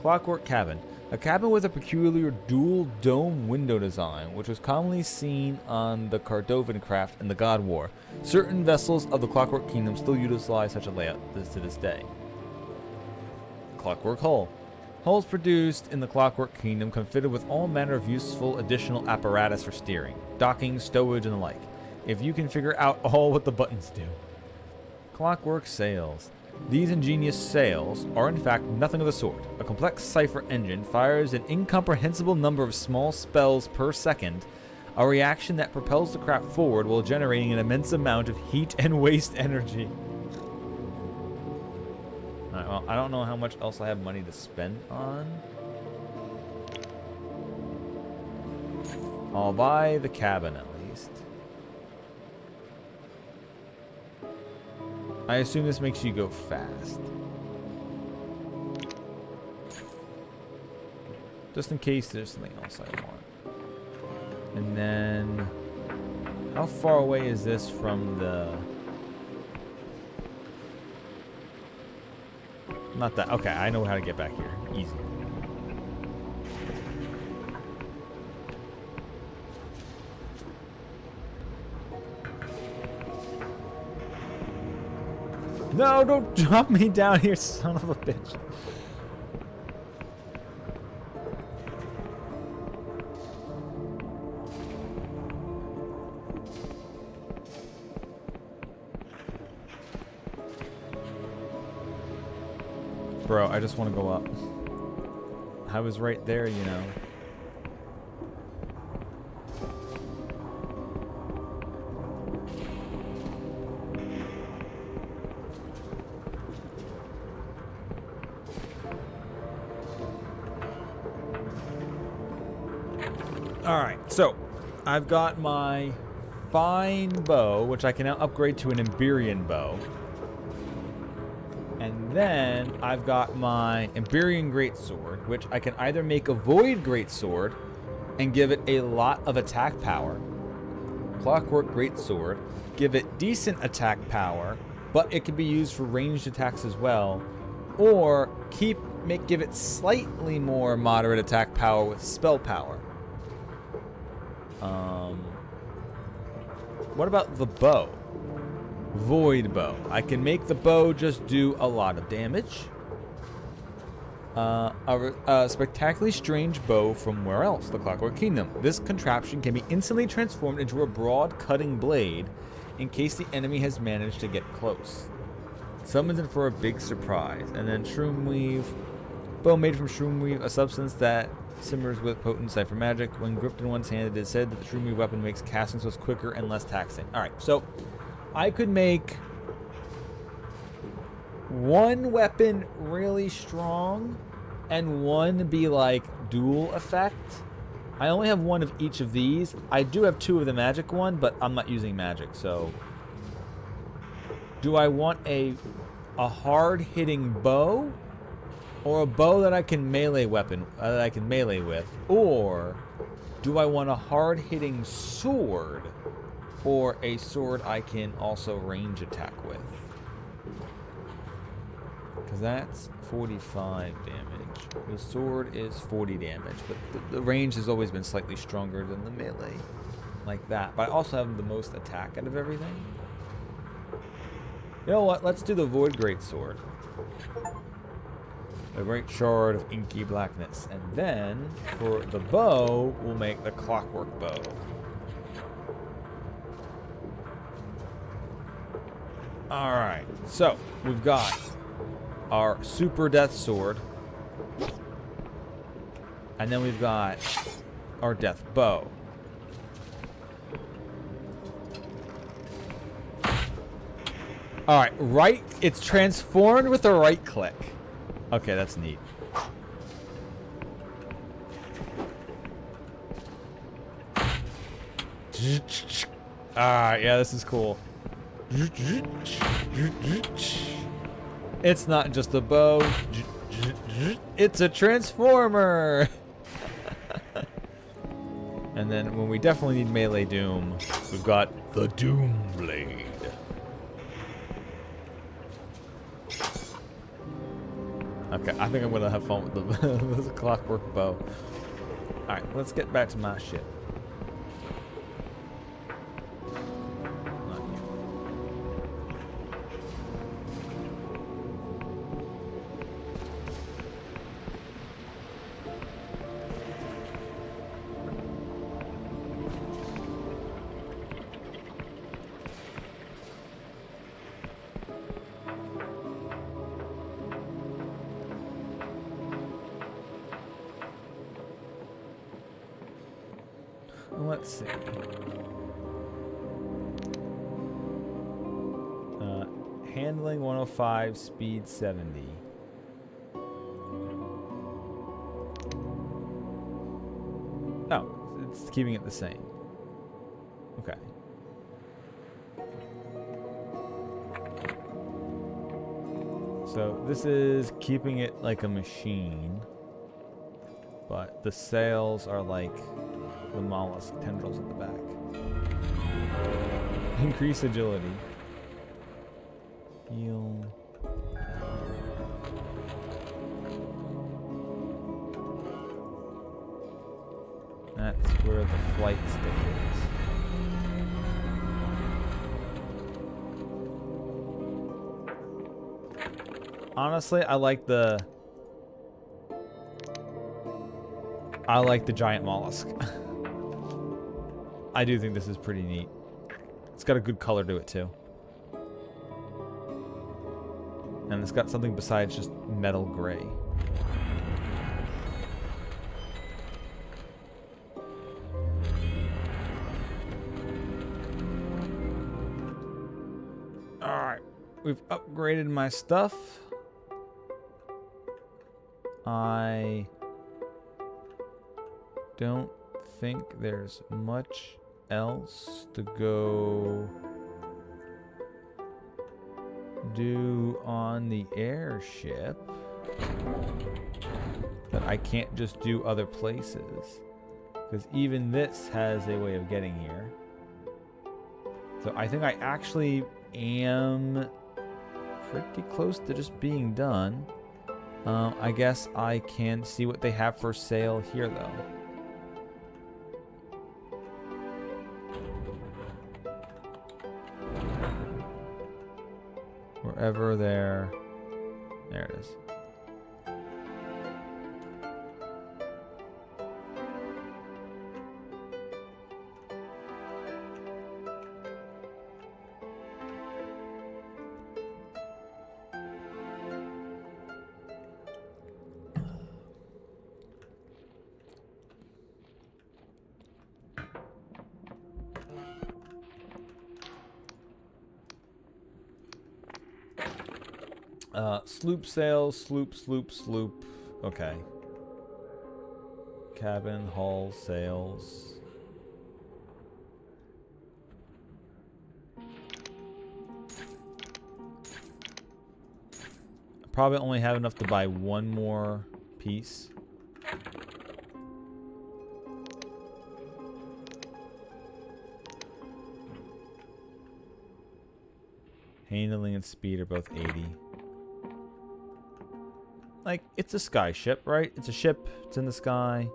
Speaker 1: Clockwork Cabin. A cabin with a peculiar dual dome window design, which was commonly seen on the Cardovan craft in the God War. Certain vessels of the Clockwork Kingdom still utilize such a layout to this day. Clockwork Hull. Hulls produced in the Clockwork Kingdom come fitted with all manner of useful additional apparatus for steering, docking, stowage, and the like, if you can figure out all what the buttons do. Clockwork Sails. These ingenious sails are in fact nothing of the sort. A complex cipher engine fires an incomprehensible number of small spells per second, a reaction that propels the craft forward while generating an immense amount of heat and waste energy. Alright, well, I don't know how much else I have money to spend on. I'll buy the cabin at least. I assume this makes you go fast. Just in case there's something else I want. And then, how far away is this from the... Not that. Okay, I know how to get back here. Easy. No, don't drop me down here, son of a bitch. Bro, I just want to go up. I was right there, you know. Alright, so I've got my fine bow, which I can now upgrade to an Iberian bow. And then I've got my Iberian Greatsword, which I can either make a Void Greatsword and give it a lot of attack power. Clockwork Greatsword, give it decent attack power, but it can be used for ranged attacks as well. Or give it slightly more moderate attack power with spell power. What about the bow? Void bow. I can make the bow just do a lot of damage. A spectacularly strange bow from where else? The Clockwork Kingdom. This contraption can be instantly transformed into a broad cutting blade in case the enemy has managed to get close. Summons it for a big surprise. And then Shroom Weave. Bow made from Shroom Weave, a substance that simmers with potent cipher magic. When gripped in one's hand, it is said that the Shroomy weapon makes casting spells quicker and less taxing. Alright, so I could make one weapon really strong and one be like dual effect. I only have one of each of these. I do have two of the magic one, but I'm not using magic, so... Do I want a hard-hitting bow? Or a bow that I can melee weapon, that I can melee with? Or do I want a hard-hitting sword? Or a sword I can also range attack with? Because that's 45 damage. The sword is 40 damage, but the range has always been slightly stronger than the melee. Like that. But I also have the most attack out of everything. You know what? Let's do the Void Greatsword. The Great Shard of Inky Blackness. And then, for the bow, we'll make the Clockwork Bow. Alright, so we've got our Super Death Sword. And then we've got our Death Bow. Alright, right, it's transformed with a right click. Okay, that's neat. Alright, yeah, this is cool. It's not just a bow. It's a transformer! And then when we definitely need melee doom, we've got the Doom Blade. Okay, I think I'm gonna have fun with the Clockwork Bow. Alright, let's get back to my ship. Not you. Let's see. Handling 105, speed 70. Oh, it's keeping it the same. Okay. So this is keeping it like a machine, but the sails are like the mollusk tendrils at the back. Increase agility. Heal. That's where the flight stick is. Honestly, I like the giant mollusk. I do think this is pretty neat. It's got a good color to it too. And it's got something besides just metal gray. Alright, we've upgraded my stuff. I don't think there's much else to go do on the airship that I can't just do other places, because even this has a way of getting here. So I think I actually am pretty close to just being done. I guess I can see what they have for sale here though. Wherever there it is. Sloop sails, sloop. Okay. Cabin, hull, sails. Probably only have enough to buy one more piece. Handling and speed are both 80. Like, it's a sky ship, right? It's a ship. It's in the sky.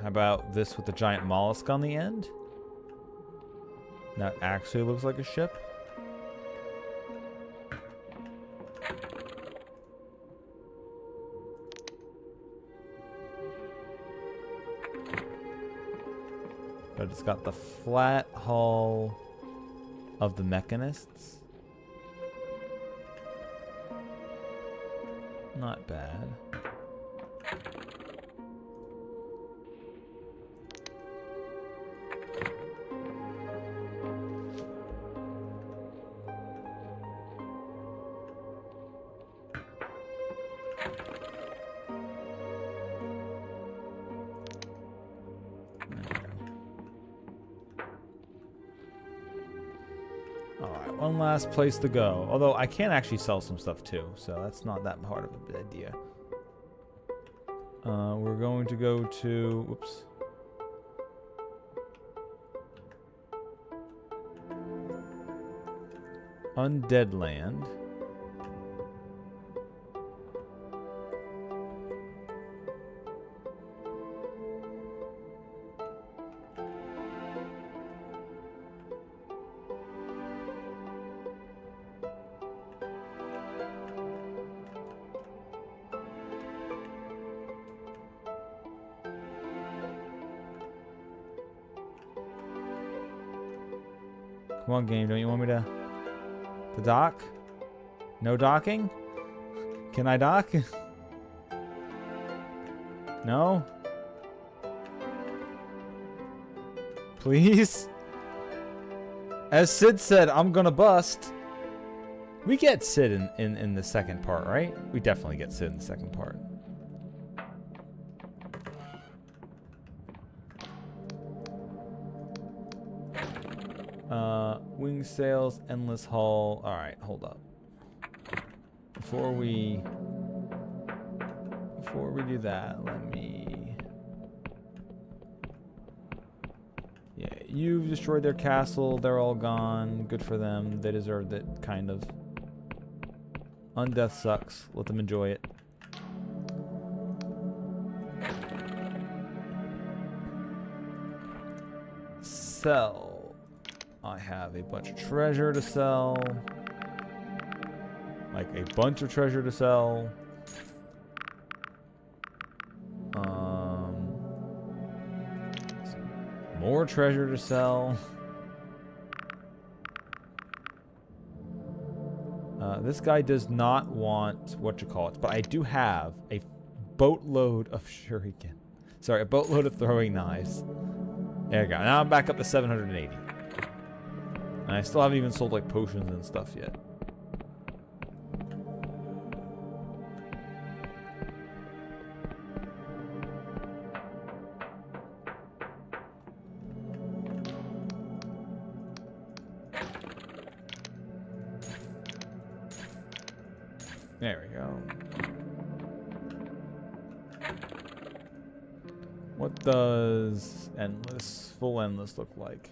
Speaker 1: How about this with the giant mollusk on the end? That actually looks like a ship. But it's got the flat hull of the mechanists. Not bad. Alright, one last place to go. Although I can actually sell some stuff too, so that's not that hard of a idea. We're going to go to... Whoops. Undead Land. Come on, game. Don't you want me to dock? No docking? Can I dock? No? Please? As Sid said, I'm gonna bust. We get Sid in the second part, right? We definitely get Sid in the second part. Wing sails, endless hull. Alright, hold up. Before we do that, let me... Yeah, you've destroyed their castle. They're all gone. Good for them. They deserved it, kind of. Undeath sucks. Let them enjoy it. Sell. I have a bunch of treasure to sell. Like a bunch of treasure to sell. Some more treasure to sell. This guy does not want whatchamacallit, but I do have a boatload of shuriken. Sorry, a boatload of throwing knives. There you go. Now I'm back up to 780. And I still haven't even sold like potions and stuff yet. There we go. What does endless, full endless look like?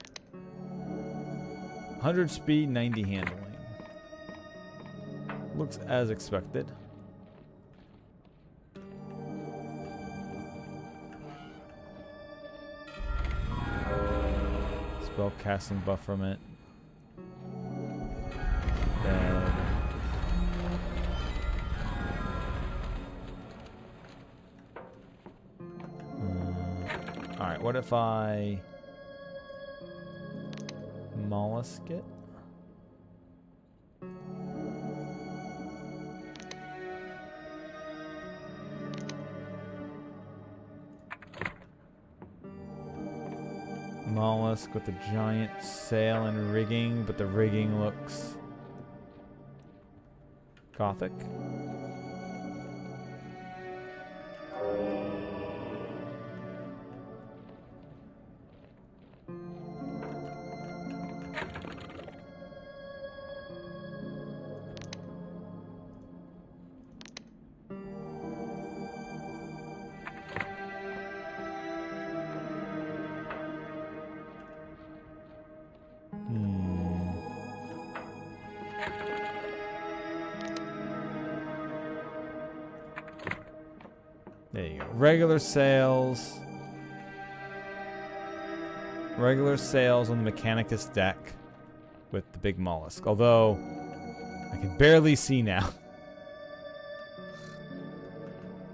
Speaker 1: 100 speed, 90 handling. Looks as expected. Spell casting buff from it. Then alright, what if I mollusk it? mollusk with the giant sail and rigging, but the rigging looks Gothic. There you go. Regular sails. Regular sails on the Mechanicus deck with the big mollusk. Although, I can barely see now.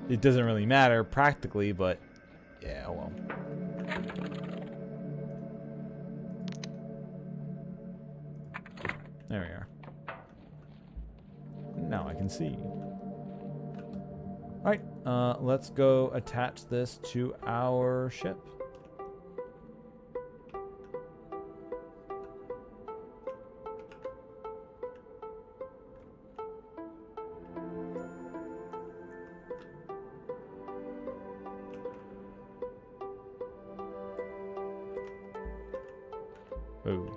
Speaker 1: It doesn't really matter practically, but yeah, well. There we are. Now I can see. Alright, let's go attach this to our ship. Ooh.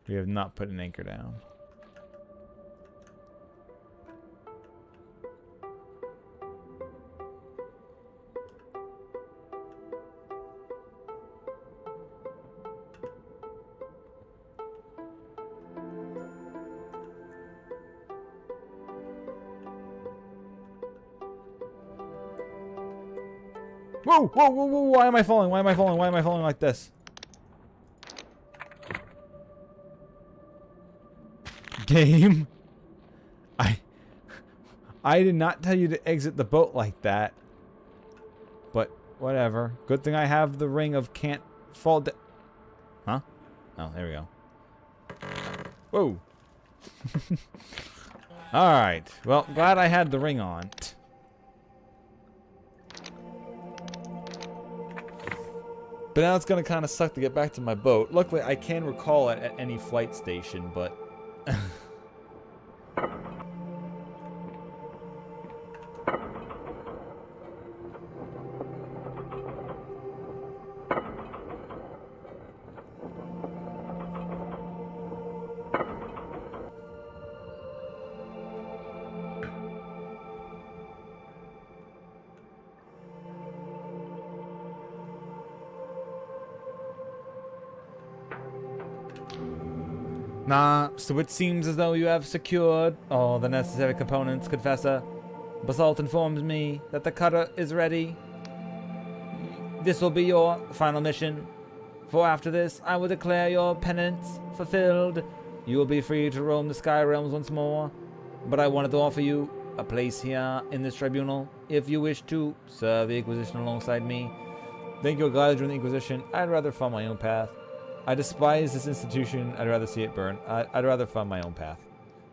Speaker 1: We have not put an anchor down. Whoa, whoa, whoa, whoa, why am I falling? Why am I falling? Why am I falling like this? Game. I did not tell you to exit the boat like that. But whatever. Good thing I have the ring of can't fall down. Huh? Oh, there we go. Whoa. Alright. Well, glad I had the ring on. But now it's going to kind of suck to get back to my boat. Luckily, I can recall it at any flight station, but... Nah, so it seems as though you have secured all the necessary components, Confessor. Basalt informs me that the cutter is ready. This will be your final mission. For after this, I will declare your penance fulfilled. You will be free to roam the sky realms once more. But I wanted to offer you a place here in this tribunal, if you wish to serve the Inquisition alongside me. Think you'll gladly join the Inquisition. I'd rather follow my own path. I despise this institution. I'd rather see it burn. I'd rather find my own path.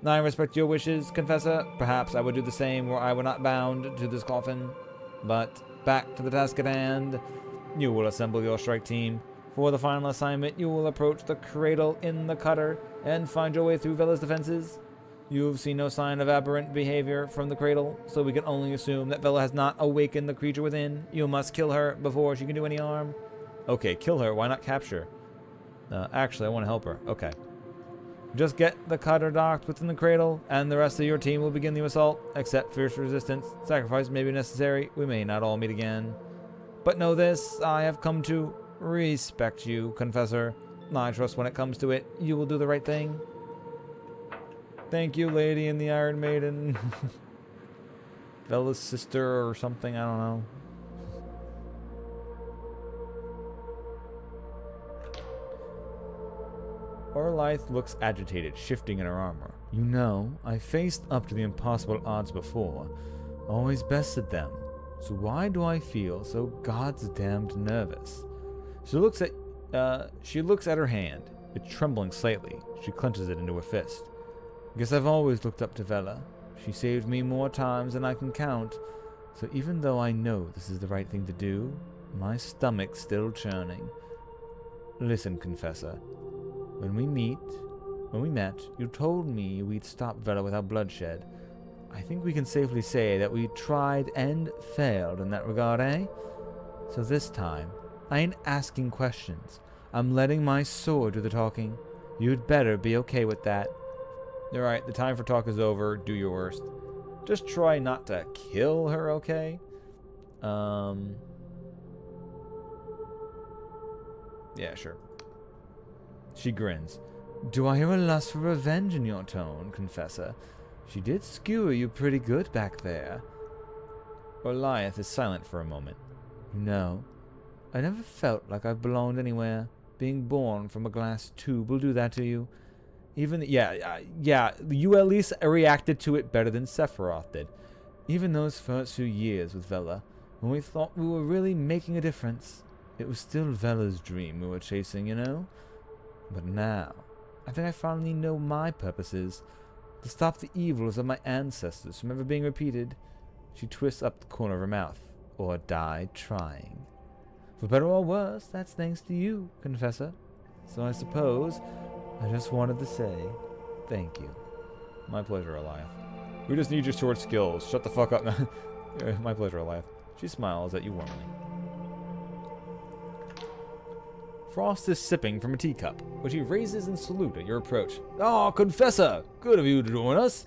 Speaker 1: Now I respect your wishes, Confessor. Perhaps I would do the same were I were not bound to this coffin. But back to the task at hand. You will assemble your strike team. For the final assignment, you will approach the cradle in the cutter and find your way through Vela's defenses. You have seen no sign of aberrant behavior from the cradle, so we can only assume that Vela has not awakened the creature within. You must kill her before she can do any harm. Okay, kill her. Why not capture? Actually, I want to help her. Okay. Just get the cutter docked within the cradle, and the rest of your team will begin the assault. Accept fierce resistance. Sacrifice may be necessary. We may not all meet again. But know this, I have come to respect you, Confessor. I trust when it comes to it, you will do the right thing. Thank you, Lady in the Iron Maiden. Vela's sister or something, I don't know. Orlythe looks agitated, shifting in her armor. You know, I faced up to the impossible odds before. Always bested them. So why do I feel so God's damned nervous? She looks at her hand. It's trembling slightly. She clenches it into her fist. Guess I've always looked up to Vela. She saved me more times than I can count. So even though I know this is the right thing to do,
Speaker 2: my stomach still churning. Listen, Confessor. When we met, you told me we'd stop Vela without bloodshed. I think we can safely say that we tried and failed in that regard, eh? So this time, I ain't asking questions. I'm letting my sword do the talking. You'd better be okay with that.
Speaker 1: Alright, the time for talk is over. Do your worst. Just try not to kill her, okay? Yeah, sure. She grins.
Speaker 2: Do I hear a lust for revenge in your tone, Confessor? She did skewer you pretty good back there.
Speaker 1: Goliath is silent for a moment.
Speaker 2: You know, I never felt like I belonged anywhere. Being born from a glass tube will do that to you.
Speaker 1: You at least reacted to it better than Sephiroth did.
Speaker 2: Even those first few years with Vela, when we thought we were really making a difference, it was still Vela's dream we were chasing, you know? But now, I think I finally know my purpose is to stop the evils of my ancestors from ever being repeated. She twists up the corner of her mouth, or died trying. For better or worse, that's thanks to you, Confessor. So I suppose I just wanted to say thank you.
Speaker 1: My pleasure, Eliath. We just need your sword skills. Shut the fuck up. My pleasure, Eliath. She smiles at you warmly. Frost is sipping from a teacup, which he raises in salute at your approach.
Speaker 3: "Ah, Confessor! Good of you to join us.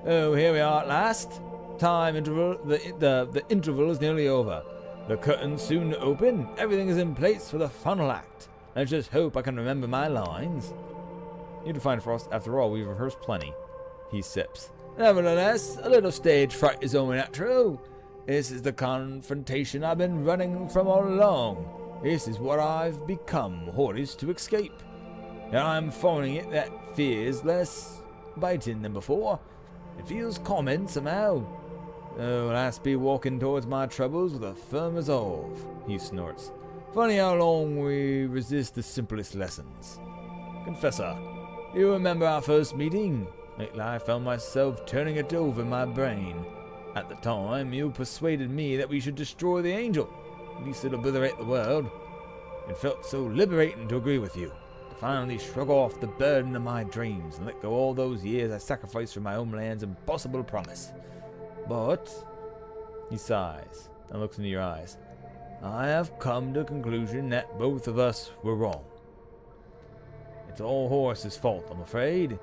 Speaker 3: Oh, here we are at last. Time interval. The interval is nearly over. The curtains soon to open. Everything is in place for the final act. Let's just hope I can remember my lines."
Speaker 1: You define Frost. After all, we've rehearsed plenty. He sips.
Speaker 3: "Nevertheless, a little stage fright is only natural. This is the confrontation I've been running from all along. This is what I've become, Horus, to escape. And I'm finding it that fear's less biting than before. It feels common somehow. Oh, I'll be walking towards my troubles with a firm resolve," he snorts. "Funny how long we resist the simplest lessons. Confessor, you remember our first meeting? Lately I found myself turning it over in my brain. At the time, you persuaded me that we should destroy the angel. At least it'll obliterate the world. It felt so liberating to agree with you, to finally shrug off the burden of my dreams and let go all those years I sacrificed for my homeland's impossible promise. But," he sighs and looks into your eyes, "I have come to the conclusion that both of us were wrong. It's all Horus's fault, I'm afraid.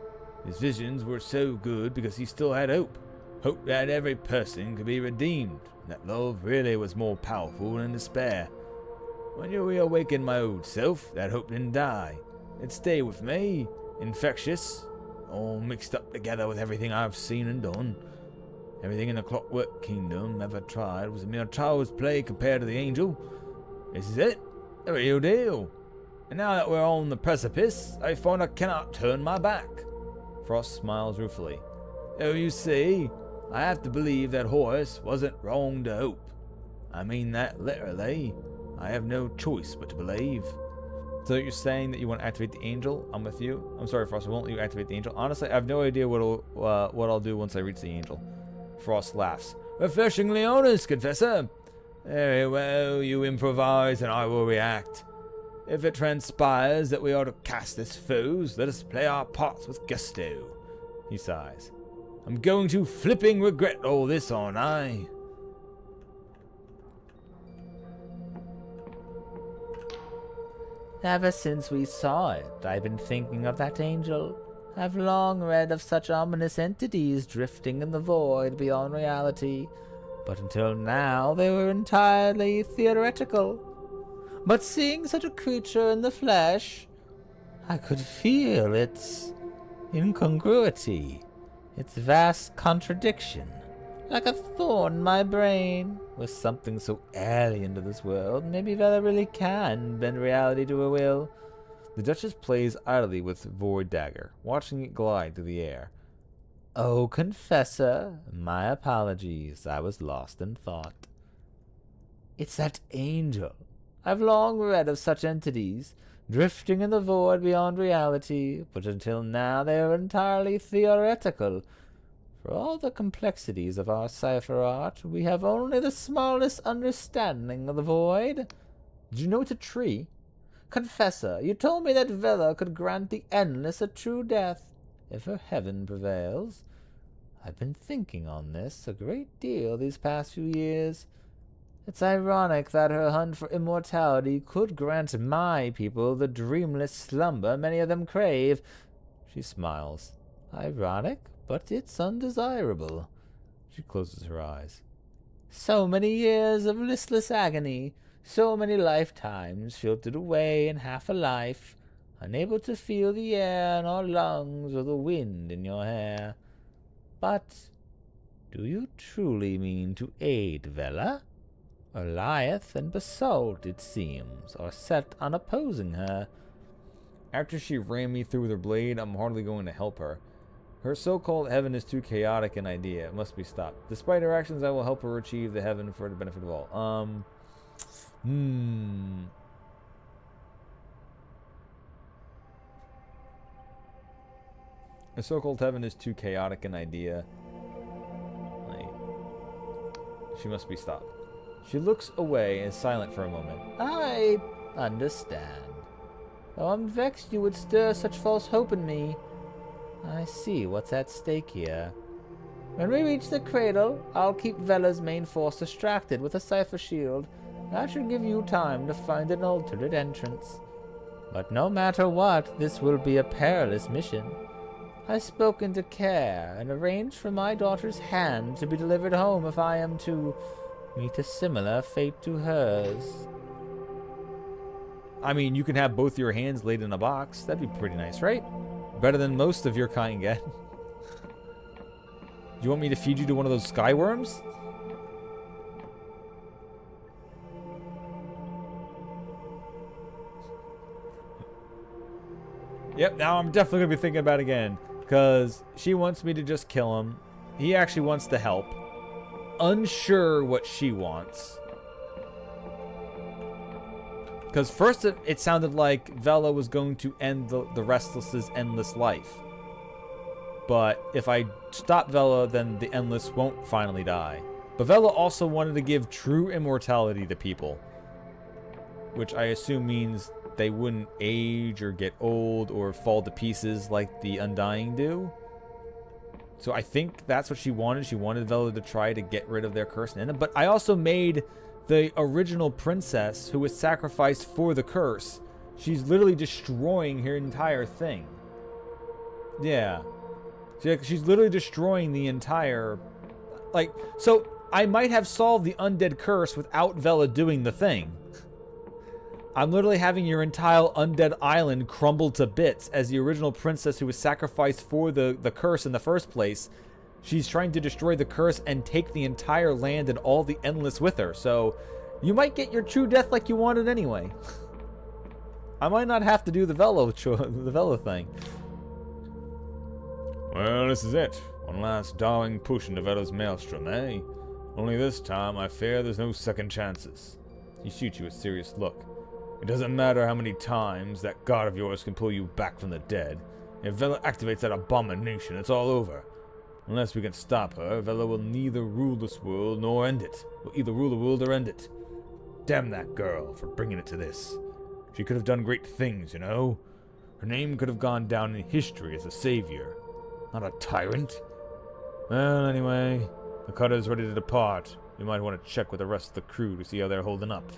Speaker 3: His visions were so good because he still had hope. Hope that every person could be redeemed, and that love really was more powerful than despair. When you reawakened my old self, that hope didn't die. It stayed with me, infectious, all mixed up together with everything I've seen and done. Everything in the Clockwork Kingdom ever tried was a mere child's play compared to the angel. This is it, the real deal. And now that we're on the precipice, I find I cannot turn my back."
Speaker 1: Frost smiles ruefully.
Speaker 3: "Oh, you see, I have to believe that Horus wasn't wrong to hope. I mean that literally. I have no choice but to believe."
Speaker 1: So you're saying that you want to activate the angel? I'm with you. I'm sorry, Frost. I won't let you activate the angel. Honestly, I have no idea what I'll do once I reach the angel. Frost laughs.
Speaker 3: "Refreshingly honest, Confessor. Very well, you improvise and I will react. If it transpires that we are to cast as foes, let us play our parts with gusto." He sighs. "I'm going to flipping regret all this, aren't I?"
Speaker 2: Ever since we saw it, I've been thinking of that angel. I've long read of such ominous entities drifting in the void beyond reality, but until now they were entirely theoretical. But seeing such a creature in the flesh, I could feel its incongruity, its vast contradiction, like a thorn in my brain. With something so alien to this world, maybe Vela really can bend reality to her will.
Speaker 1: The Duchess plays idly with Void Dagger, watching it glide through the air.
Speaker 2: "Oh, Confessor, my apologies. I was lost in thought. It's that angel. I've long read of such entities, drifting in the void beyond reality, but until now they are entirely theoretical. For all the complexities of our cipher art, we have only the smallest understanding of the void. Did you know it's a tree? Confessor, you told me that Vela could grant the endless a true death, if her heaven prevails. I've been thinking on this a great deal these past few years. It's ironic that her hunt for immortality could grant my people the dreamless slumber many of them crave. She smiles. Ironic, but it's undesirable. She closes her eyes. So many years of listless agony, so many lifetimes filtered away in half a life, unable to feel the air in our lungs or the wind in your hair. But do you truly mean to aid Vela? Goliath and Basalt, it seems, are set on opposing her.
Speaker 1: After she ran me through with her blade, I'm hardly going to help her. Her so-called heaven is too chaotic an idea. It must be stopped. Despite her actions, I will help her achieve the heaven for the benefit of all. Her so-called heaven is too chaotic an idea. She must be stopped. She looks away and is silent for a moment.
Speaker 2: I understand. Though I'm vexed you would stir such false hope in me. I see what's at stake here. When we reach the cradle, I'll keep Vela's main force distracted with a cipher shield. That should give you time to find an alternate entrance. But no matter what, this will be a perilous mission. I've spoken to Care and arranged for my daughter's hand to be delivered home if I am to meet a similar fate to hers.
Speaker 1: I mean, you can have both your hands laid in a box. That'd be pretty nice, right? Better than most of your kind get. Do you want me to feed you to one of those sky worms? Yep, now I'm definitely going to be thinking about it again. Because she wants me to just kill him. He actually wants to help. Unsure what she wants. Because first it sounded like Vela was going to end the Restless's endless life. But if I stop Vela, then the Endless won't finally die. But Vela also wanted to give true immortality to people. Which I assume means they wouldn't age or get old or fall to pieces like the Undying do. So I think that's what she wanted. She wanted Vela to try to get rid of their curse and end it. But I also made the original princess who was sacrificed for the curse. She's literally destroying her entire thing. Yeah. She's literally destroying the entire... Like, so I might have solved the undead curse without Vela doing the thing. I'm literally having your entire undead island crumble to bits as the original princess who was sacrificed for the curse in the first place. She's trying to destroy the curse and take the entire land and all the Endless with her. So you might get your true death like you wanted anyway. I might not have to do the Vela thing. Well, this is it. One last darling push into Vela's maelstrom, eh? Only this time, I fear there's no second chances. He shoots you a serious look. It doesn't matter how many times that god of yours can pull you back from the dead. If Vela activates that abomination, it's all over. Unless we can stop her, Vela will neither rule this world nor end it. Will either rule the world or end it. Damn that girl for bringing it to this. She could have done great things, you know. Her name could have gone down in history as a savior. Not a tyrant. Well, anyway, the cutter's ready to depart. You might want to check with the rest of the crew to see how they're holding up.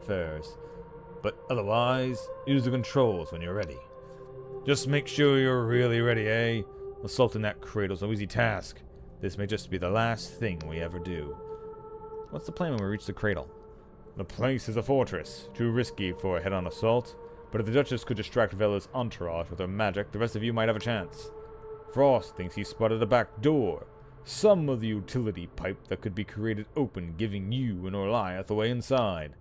Speaker 1: Affairs. But otherwise, use the controls when you're ready. Just make sure you're really ready, eh? Assaulting that cradle's no easy task. This may just be the last thing we ever do. What's the plan when we reach the cradle? The place is a fortress. Too risky for a head-on assault. But if the Duchess could distract Vela's entourage with her magic, the rest of you might have a chance. Frost thinks he spotted a back door. Some of the utility pipe that could be created open, giving you and Orliath a way inside.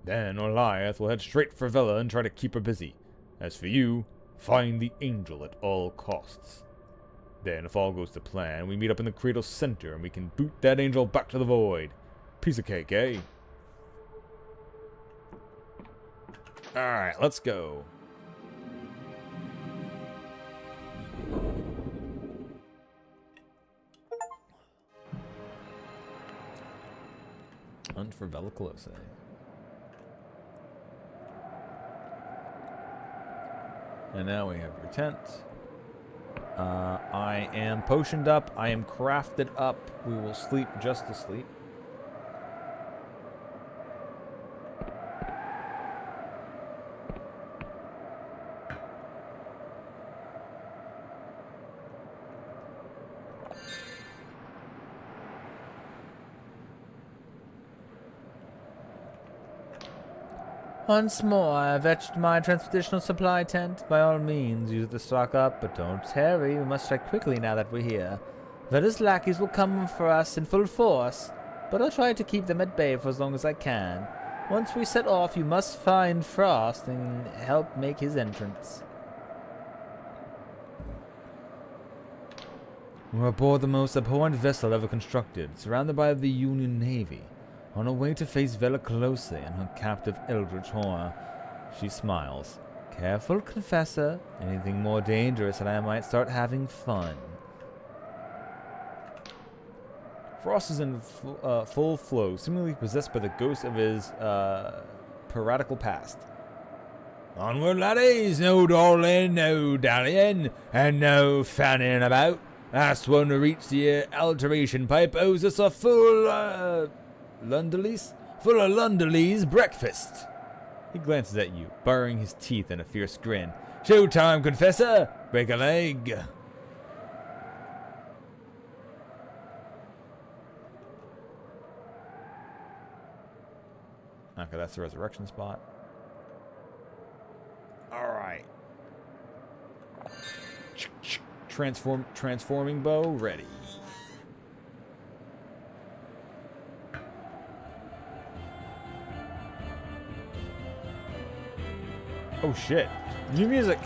Speaker 1: Then Orliath will head straight for Vela and try to keep her busy. As for you, find the angel at all costs. Then, if all goes to plan, we meet up in the cradle's center and we can boot that angel back to the void. Piece of cake, eh? Alright, let's go. Hunt for Vela Colossae. And now we have your tent. I am potioned up. I am crafted up. We will sleep just to sleep.
Speaker 2: Once more, I have etched my transportational supply tent. By all means, use it to stock up, but don't tarry. We must strike quickly now that we're here. Veda's lackeys will come for us in full force, but I'll try to keep them at bay for as long as I can. Once we set off, you must find Frost and help make his entrance.
Speaker 1: We're aboard the most abhorrent vessel ever constructed, surrounded by the Union Navy, on her way to face Vela Close and her captive eldritch horror. She smiles. Careful, Confessor. Anything more dangerous and I might start having fun. Frost is in full flow, seemingly possessed by the ghost of his piratical past.
Speaker 3: Onward, laddies! No dawdling, no dallying, and no fanning about. Last one to reach the alteration pipe owes us a full Lunderly's breakfast.
Speaker 1: He glances at you, baring his teeth in a fierce grin.
Speaker 3: Showtime, Confessor! Break a leg!
Speaker 1: Okay, that's the resurrection spot. Alright. Transforming bow ready. Oh shit. New music.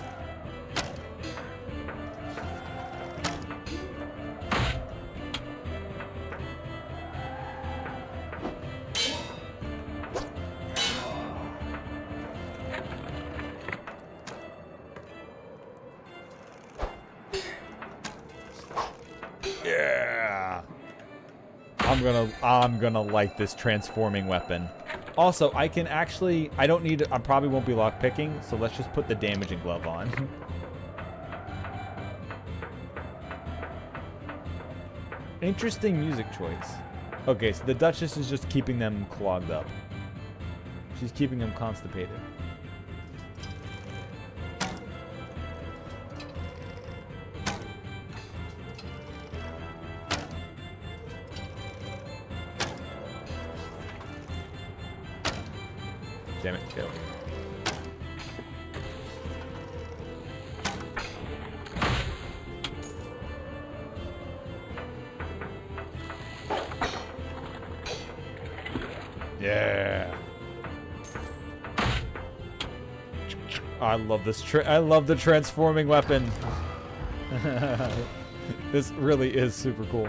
Speaker 1: Yeah. I'm gonna like this transforming weapon. Also, I can actually, I probably won't be lockpicking, so let's just put the damaging glove on. Interesting music choice. Okay, so the Duchess is just keeping them clogged up. She's keeping them constipated. Damn it, go. Yeah. I love this. I love the transforming weapon. This really is super cool.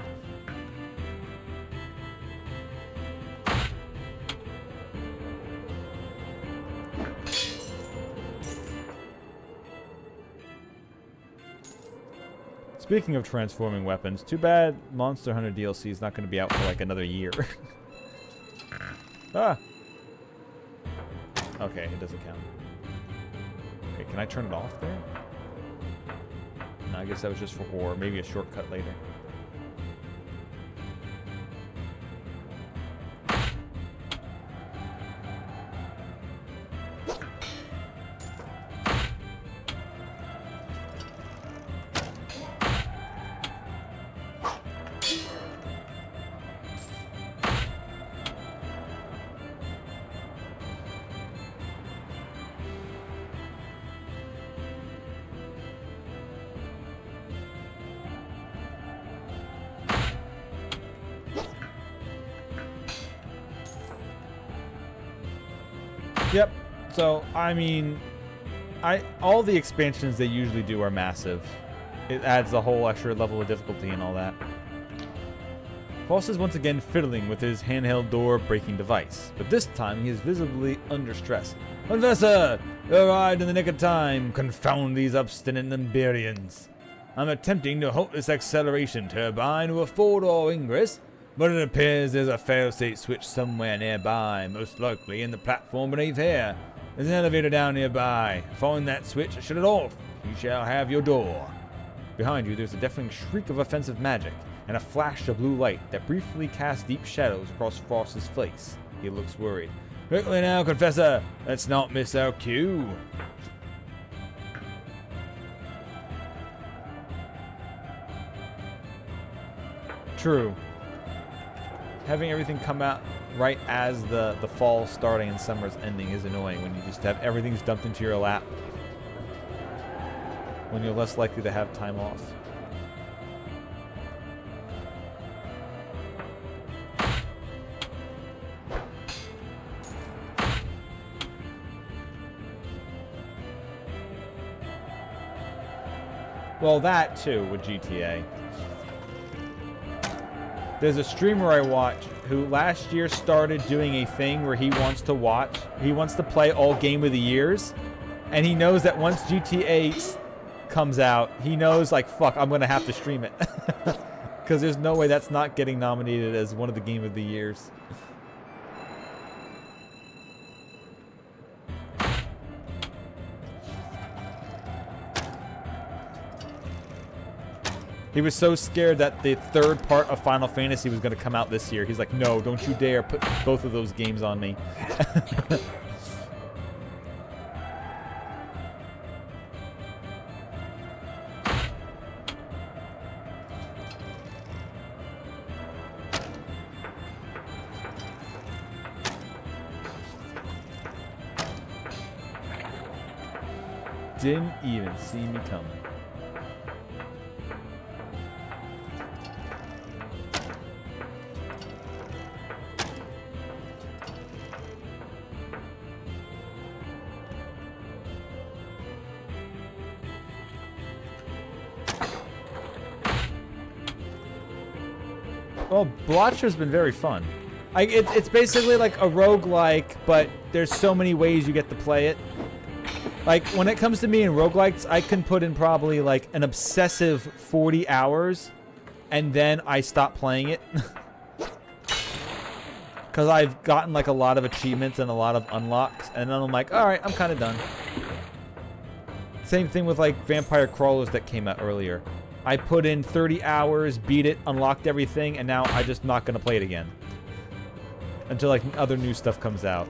Speaker 1: Speaking of transforming weapons, too bad Monster Hunter DLC is not going to be out for like another year. Ah! Okay, it doesn't count. Okay, can I turn it off there? No, I guess that was just for or maybe a shortcut later. Yep. So, I mean, all the expansions they usually do are massive. It adds a whole extra level of difficulty and all that. Foss is once again fiddling with his handheld door-breaking device, but this time he is visibly under stress. Professor, you arrived in the nick of time. Confound these obstinate Emberians. I'm attempting to halt this acceleration turbine with a four-door ingress, but it appears there's a fail-safe switch somewhere nearby, most likely in the platform beneath here. There's an elevator down nearby. Following that switch, shut it off.
Speaker 3: You shall have your door. Behind you, there's a deafening shriek of offensive magic, and a flash of blue light that briefly casts deep shadows across Frost's face. He looks worried. Quickly now, Confessor! Let's not miss our cue. True. Having everything come out right as the fall starting and summer's ending is annoying when you just have everything's dumped into your lap. When you're less likely to have time off. Well, that too with GTA. There's a streamer I watch who last year started doing a thing where he wants to play all Game of the Years, and he knows that once GTA comes out, he knows, like, fuck, I'm gonna have to stream it. Because there's no way that's not getting nominated as one of the Game of the Years. He was so scared that the third part of Final Fantasy was going to come out this year. He's like, no, don't you dare put both of those games on me. Didn't even see me coming. Well, Blotcher's been very fun. It's basically like a roguelike, but there's so many ways you get to play it. Like, when it comes to me in roguelikes, I can put in probably like an obsessive 40 hours, and then I stop playing it. Because I've gotten like a lot of achievements and a lot of unlocks, and then I'm like, alright, I'm kind of done. Same thing with like Vampire Crawlers that came out earlier. I put in 30 hours, beat it, unlocked everything, and now I'm just not going to play it again. Until like other new stuff comes out.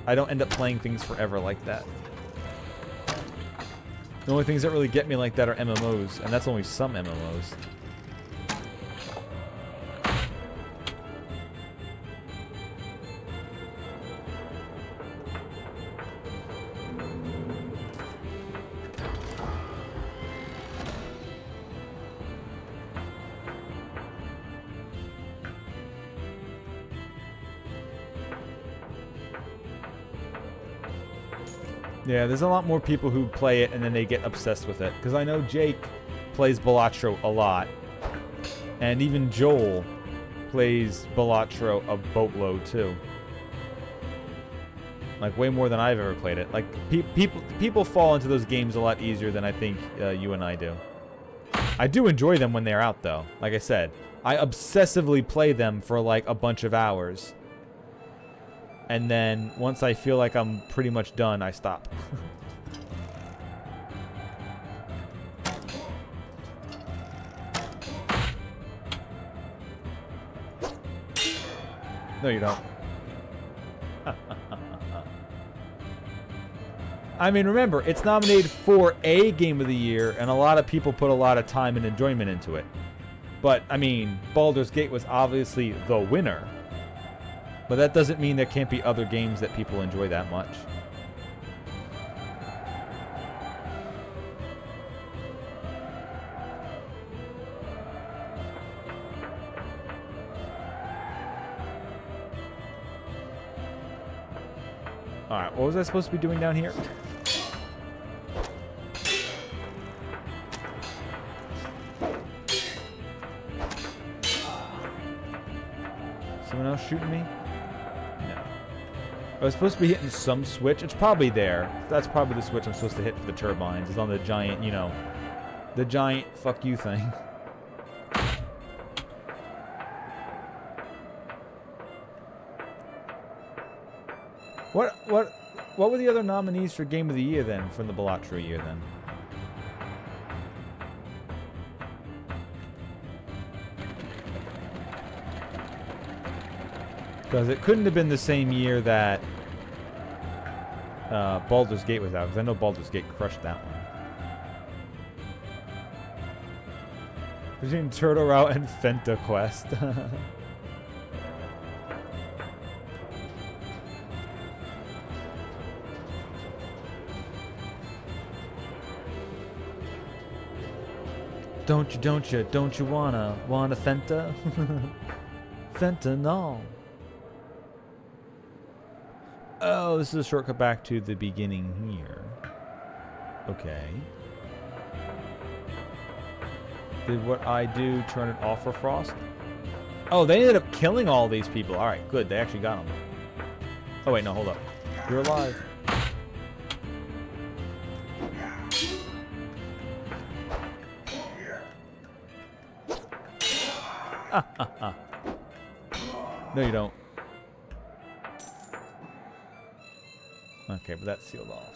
Speaker 3: I don't end up playing things forever like that. The only things that really get me like that are MMOs, and that's only some MMOs. Yeah, there's a lot more people who play it and then they get obsessed with it. Because I know Jake plays Balatro a lot. And even Joel plays Balatro a boatload too. Like way more than I've ever played it. Like people fall into those games a lot easier than I think you and I do. I do enjoy them when they're out though. Like I said, I obsessively play them for like a bunch of hours. And then, once I feel like I'm pretty much done, I stop. No, you don't. I mean, remember, it's nominated for a Game of the Year, and a lot of people put a lot of time and enjoyment into it. But, I mean, Baldur's Gate was obviously the winner. But that doesn't mean there can't be other games that people enjoy that much. Alright, what was I supposed to be doing down here? Someone else shooting me? I was supposed to be hitting some switch. It's probably there. That's probably the switch I'm supposed to hit for the turbines. It's on the giant, you know, the giant fuck you thing. What were the other nominees for Game of the Year then, from the Balatro year then?
Speaker 2: Because it couldn't have been the same year that Baldur's Gate was out, because I know Baldur's Gate crushed that one. Between Turtle Route and Fenta Quest. Don't you wanna Fenta? Fentanyl. Oh, this is a shortcut back to the beginning here. Okay. Did what I do turn it off for Frost? Oh, they ended up killing all these people. Alright, good. They actually got them. Oh, wait, no, hold up. You're alive. No, you don't. Okay, but that's sealed off.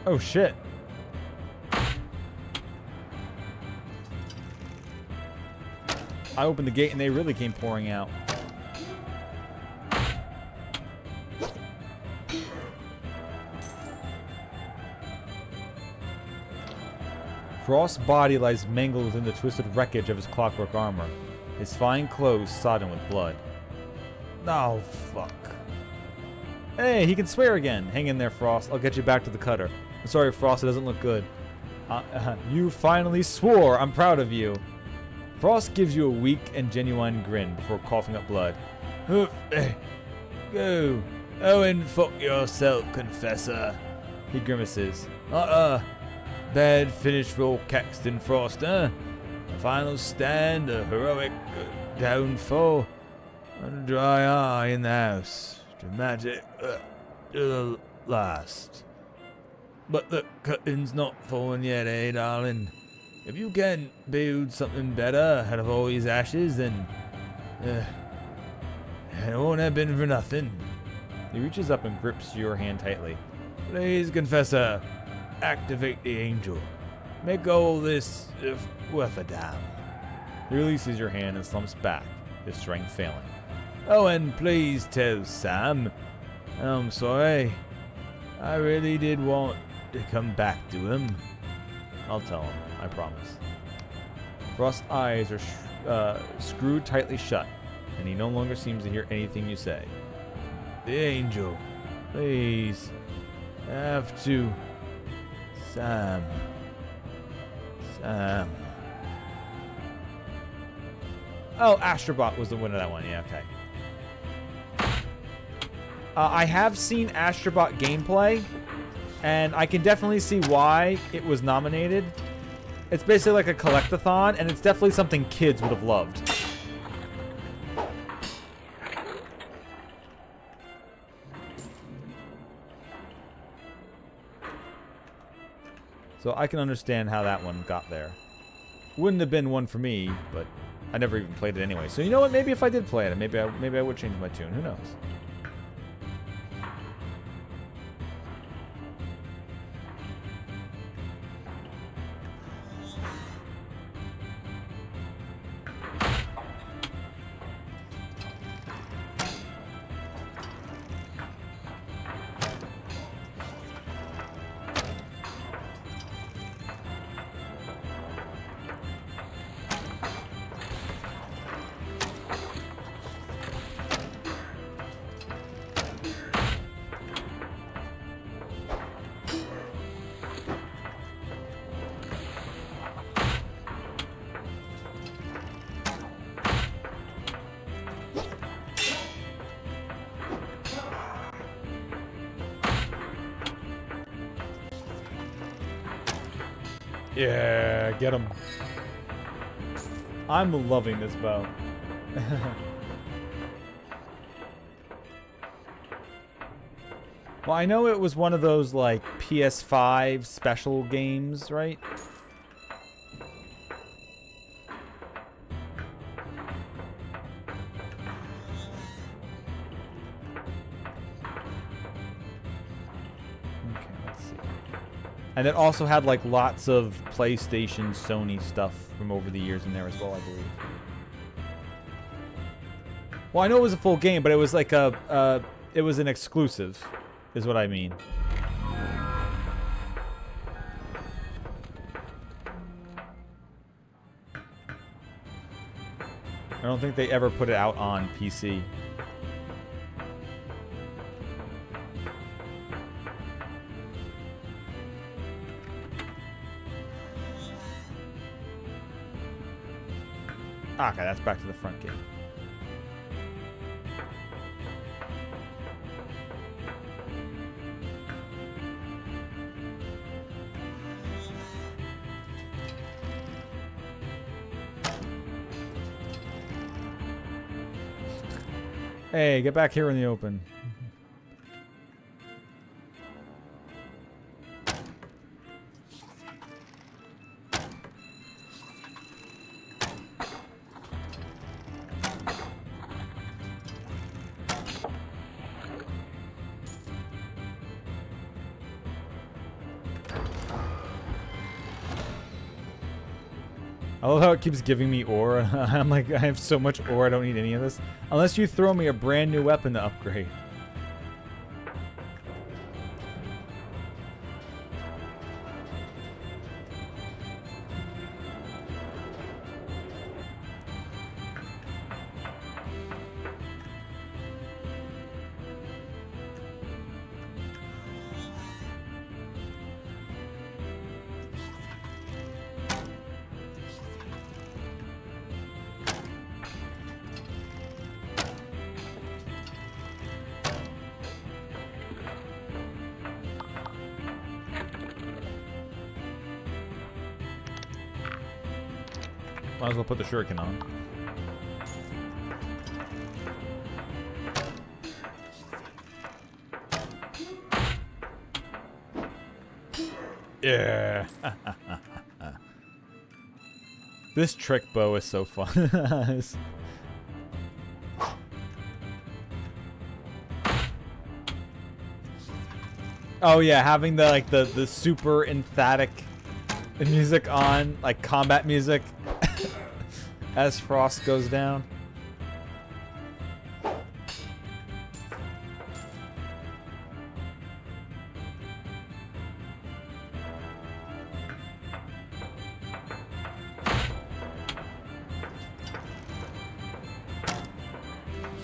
Speaker 2: Oh, shit. I opened the gate and they really came pouring out. Frost's body lies mangled within the twisted wreckage of his clockwork armor, his fine clothes sodden with blood. Oh, fuck. Hey, he can swear again. Hang in there, Frost. I'll get you back to the cutter. I'm sorry, Frost, it doesn't look good. You finally swore. I'm proud of you. Frost gives you a weak and genuine grin before coughing up blood. Go. Owen, fuck yourself, confessor. He grimaces. Bad finish for old Caxton Frost, huh? A final stand, a heroic downfall. And a dry eye in the house. Dramatic to the last. But the curtain's not fallen yet, eh, darling? If you can build something better out of all these ashes, then it won't have been for nothing. He reaches up and grips your hand tightly. Please, confessor, activate the angel. Make all this worth a damn. He releases your hand and slumps back, his strength failing. Oh, and please tell Sam. I'm sorry. I really did want to come back to him. I'll tell him, I promise. Frost's eyes are screwed tightly shut, and he no longer seems to hear anything you say. The angel. Please. I have to. Sam. Oh, Astrobot was the winner of that one. Yeah, okay. I have seen Astrobot gameplay, and I can definitely see why it was nominated. It's basically like a collectathon, and it's definitely something kids would have loved. So I can understand how that one got there. Wouldn't have been one for me, but I never even played it anyway. So you know what? Maybe if I did play it, maybe I would change my tune. Who knows? Yeah, get him. I'm loving this bow. Well, I know it was one of those, like, PS5 special games, right?
Speaker 1: And it also had like lots of PlayStation, Sony stuff from over the years in there as well, I believe. Well, I know it was a full game, but it was like it was an exclusive, is what I mean. I don't think they ever put it out on PC. Okay, that's back to the front gate. Hey, get back here in the open. I love how it keeps giving me ore. I'm like, I have so much ore, I don't need any of this. Unless you throw me a brand new weapon to upgrade. Might as well put the shuriken on. Yeah. This trick bow is so fun. Oh yeah, having the like the super emphatic music on, like combat music. As frost goes down.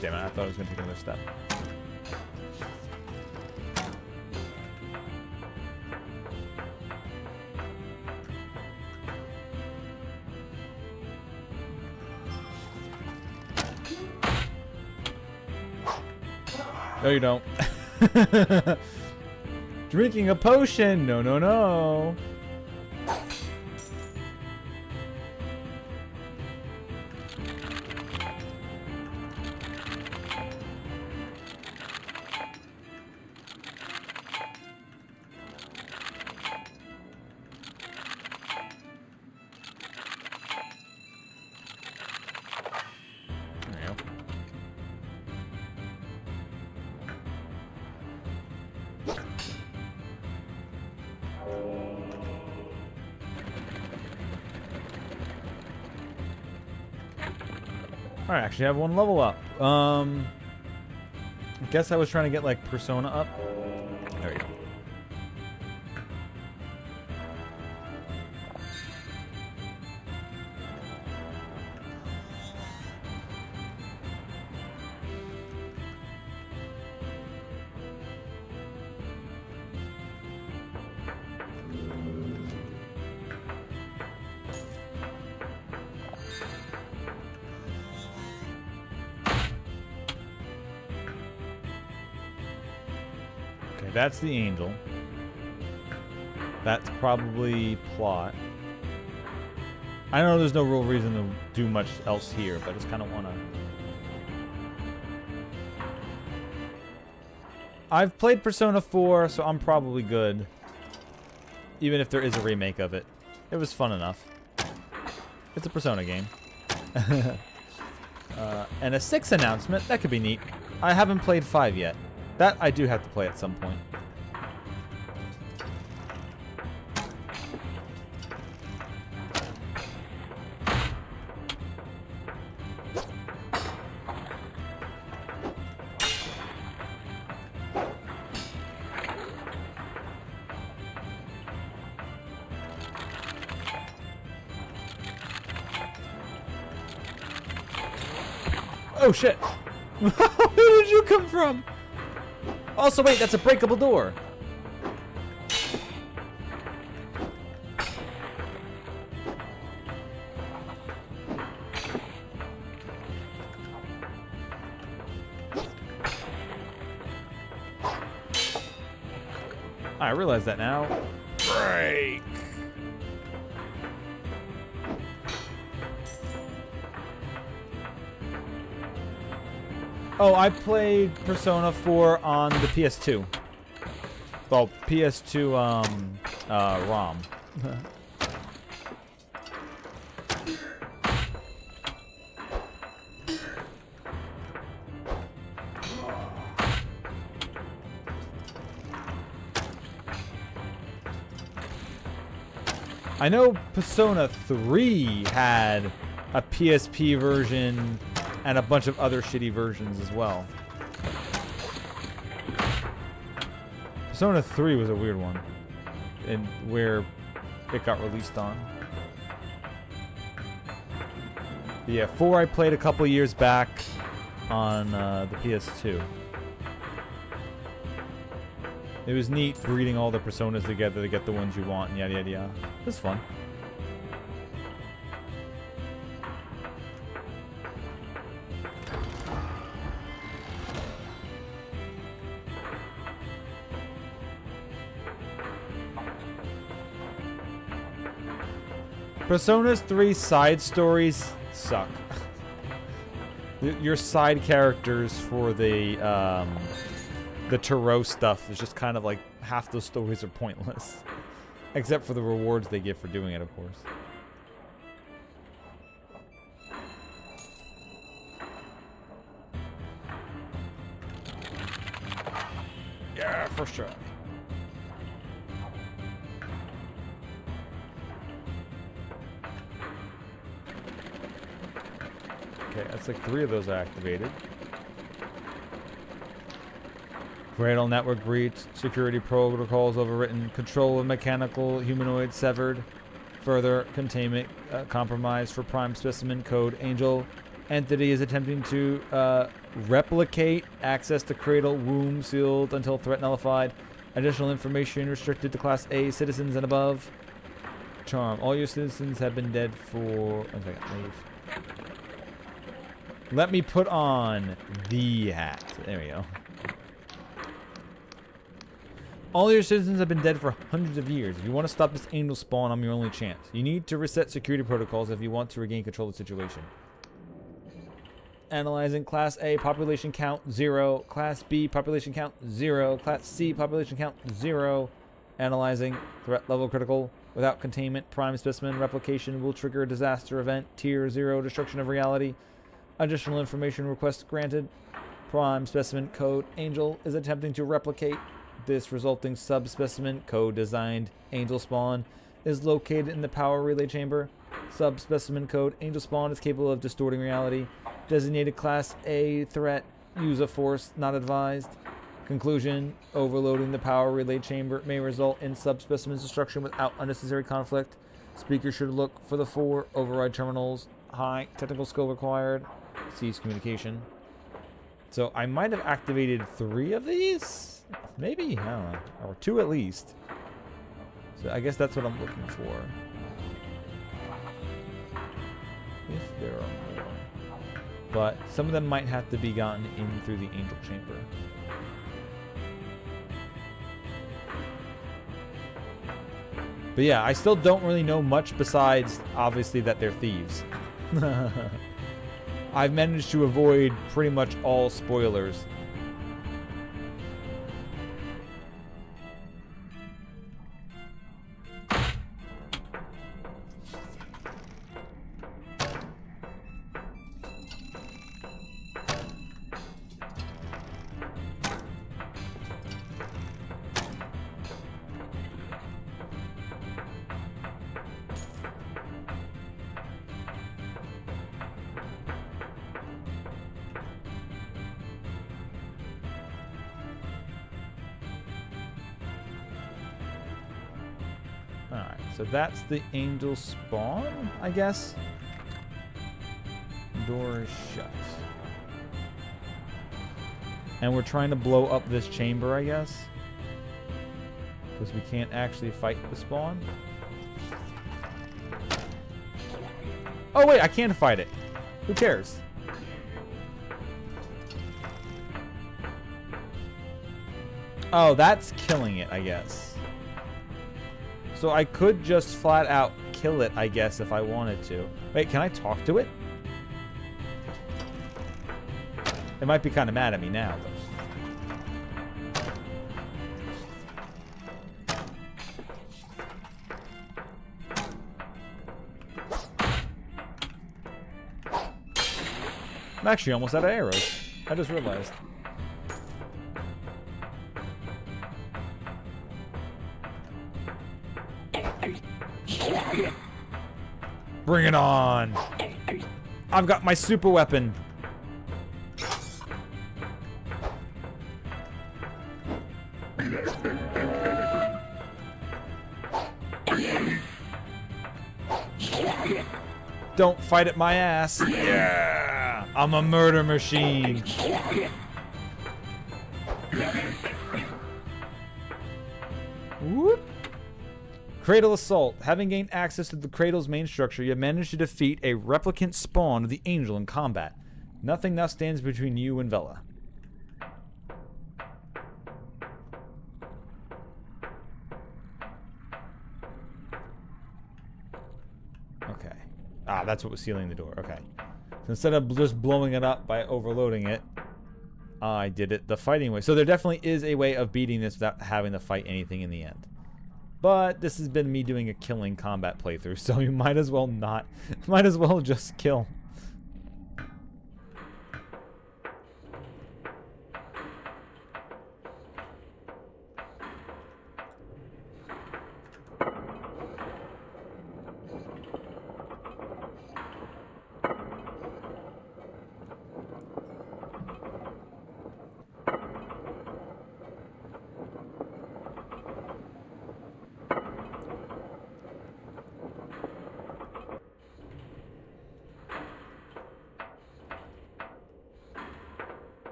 Speaker 1: Damn it, I thought I was going to take another step. No, you don't. Drinking a potion. No, no, no. I actually have one level up. I guess I was trying to get like Persona up. There you go. That's the angel. That's probably plot. I know there's no real reason to do much else here, but I just kind of want to... I've played Persona 4, so I'm probably good. Even if there is a remake of it. It was fun enough. It's a Persona game. And a 6 announcement. That could be neat. I haven't played 5 yet. That I do have to play at some point. Oh shit! Where did you come from? Also, wait, that's a breakable door. I realize that now. Break. Oh, I played Persona 4 on the PS2. Well, PS2 ROM. I know Persona 3 had a PSP version and a bunch of other shitty versions as well. Persona 3 was a weird one, and where it got released on. But yeah, 4 I played a couple years back on the PS2. It was neat breeding all the Personas together to get the ones you want, and yada yada yada. It was fun. Persona's 3 side stories suck. Your side characters for the Tarot stuff is just kind of like half those stories are pointless. Except for the rewards they give for doing it, of course. Yeah, for sure. Okay, that's like 3 of those I activated. Cradle network breach, security protocols overwritten, control of mechanical humanoid severed, further containment compromised for prime specimen code. Angel entity is attempting to replicate access to cradle womb sealed until threat nullified. Additional information restricted to Class A citizens and above. Charm. All your citizens have been dead for... One second, leave. Let me put on the hat. There we go. All your citizens have been dead for hundreds of years. If you want to stop this angel spawn, I'm your only chance. You need to reset security protocols if you want to regain control of the situation. Analyzing Class A population count 0. Class B population count 0. Class C population count 0. Analyzing threat level critical. Without containment, prime specimen replication will trigger a disaster event. Tier 0 destruction of reality. Additional information request granted. Prime specimen code Angel is attempting to replicate. This resulting subspecimen, code-designed Angel Spawn, is located in the power relay chamber. Subspecimen code Angel Spawn is capable of distorting reality. Designated Class A threat. Use of force not advised. Conclusion: overloading the power relay chamber may result in subspecimen's destruction without unnecessary conflict. Speaker should look for the 4 override terminals. High technical skill required. Cease communication. So I might have activated 3 of these? Maybe? I don't know. Or 2 at least. So I guess that's what I'm looking for. If there are more. But some of them might have to be gotten in through the angel chamber. But yeah, I still don't really know much besides, obviously, that they're thieves. I've managed to avoid pretty much all spoilers. Alright, so that's the angel spawn, I guess. Door is shut. And we're trying to blow up this chamber, I guess. Because we can't actually fight the spawn. Oh wait, I can fight it. Who cares? Oh, that's killing it, I guess. So I could just flat out kill it, I guess, if I wanted to. Wait, can I talk to it? It might be kind of mad at me now, though. I'm actually almost out of arrows. I just realized. Bring it on! I've got my super weapon. Don't fight at my ass. Yeah! I'm a murder machine. Whoop. Cradle Assault. Having gained access to the Cradle's main structure, you have managed to defeat a replicant spawn of the Angel in combat. Nothing now stands between you and Vela. Okay. Ah, that's what was sealing the door. Okay. So instead of just blowing it up by overloading it, I did it the fighting way. So there definitely is a way of beating this without having to fight anything in the end. But this has been me doing a killing combat playthrough, so you might as well not. Might as well just kill.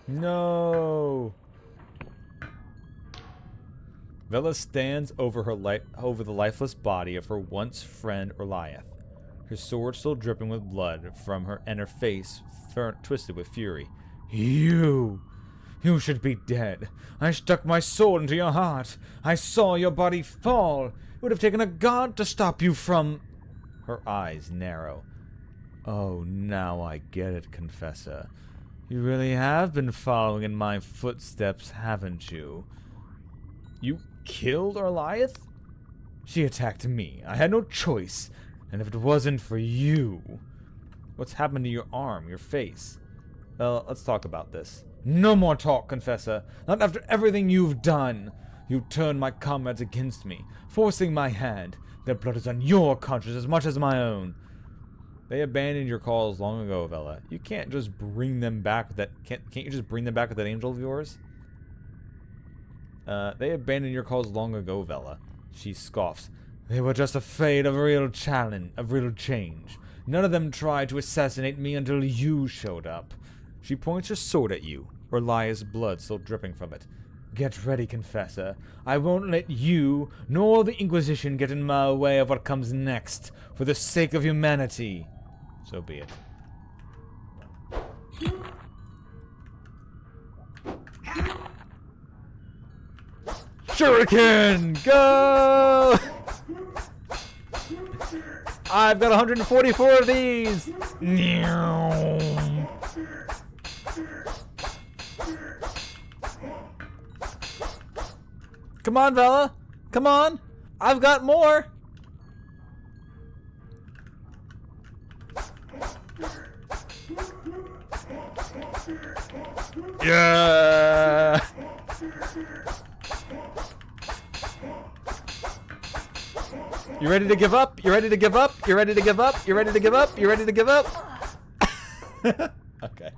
Speaker 1: No. Vela stands over over the lifeless body of her once friend Orliath, her sword still dripping with blood from her and her face twisted with fury. You should be dead. I stuck my sword into your heart. I saw your body fall. It would have taken a god to stop you from... Her eyes narrow. Oh, now I get it, Confessor. You really have been following in my footsteps, haven't you? You killed Orliath? She attacked me. I had no choice. And if it wasn't for you... What's happened to your arm, your face? Well, let's talk about this. No more talk, Confessor. Not after everything you've done. You turned my comrades against me, forcing my hand. Their blood is on your conscience as much as my own. They abandoned your cause long ago, Vela. You can't just bring them back with that... Can't you just bring them back with that angel of yours? They abandoned your cause long ago, Vela. She scoffs. They were just afraid of real challenge, of real change. None of them tried to assassinate me until you showed up. She points her sword at you, Orliath's blood still dripping from it. Get ready, Confessor. I won't let you, nor the Inquisition, get in my way of what comes next, for the sake of humanity. So be it. Shuriken! Go! I've got 144 of these! Come on, Vela! Come on! I've got more! Yeah! You ready to give up? You ready to give up? You ready to give up? You ready to give up? You ready to give up? Okay.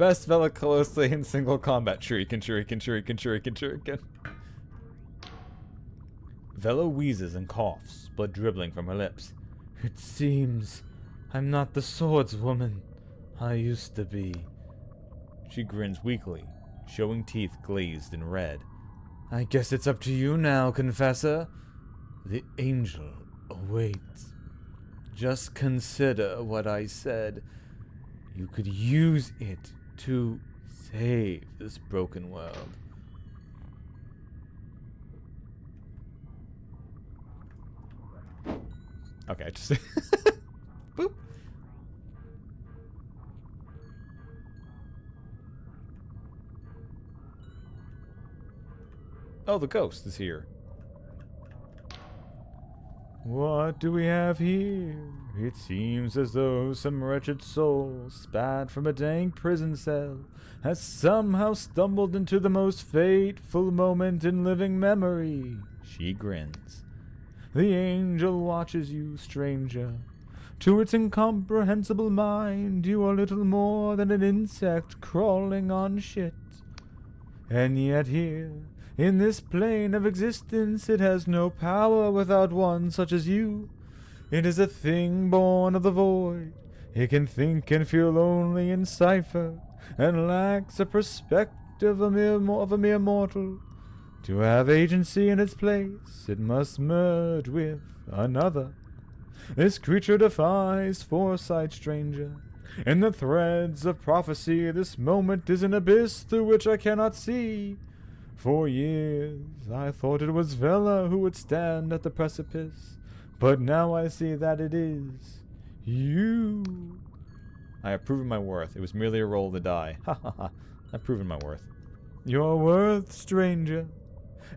Speaker 1: Best Velocolosi in single combat. Shuriken, shuriken, shuriken, shuriken, shuriken. Vela wheezes and coughs, blood dribbling from her lips.
Speaker 3: It seems I'm not the swordswoman I used to be.
Speaker 1: She grins weakly, showing teeth glazed in red.
Speaker 3: I guess it's up to you now, Confessor. The angel awaits. Just consider what I said. You could use it to save this broken world.
Speaker 1: Okay, I just... Boop. Oh, the ghost is here.
Speaker 3: What do we have here? It seems as though some wretched soul, spat from a dank prison cell, has somehow stumbled into the most fateful moment in living memory.
Speaker 1: She grins.
Speaker 3: The angel watches you, stranger. To its incomprehensible mind, you are little more than an insect crawling on shit. And yet here, in this plane of existence, it has no power without one such as you. It is a thing born of the void. It can think and feel only in cipher, and lacks a perspective of a mere mortal. To have agency in its place, it must merge with another. This creature defies foresight, stranger. In the threads of prophecy, this moment is an abyss through which I cannot see. For years, I thought it was Vela who would stand at the precipice, but now I see that it is you.
Speaker 1: I have proven my worth. It was merely a roll of the die. Ha ha ha. I've proven my worth.
Speaker 3: Your worth, stranger.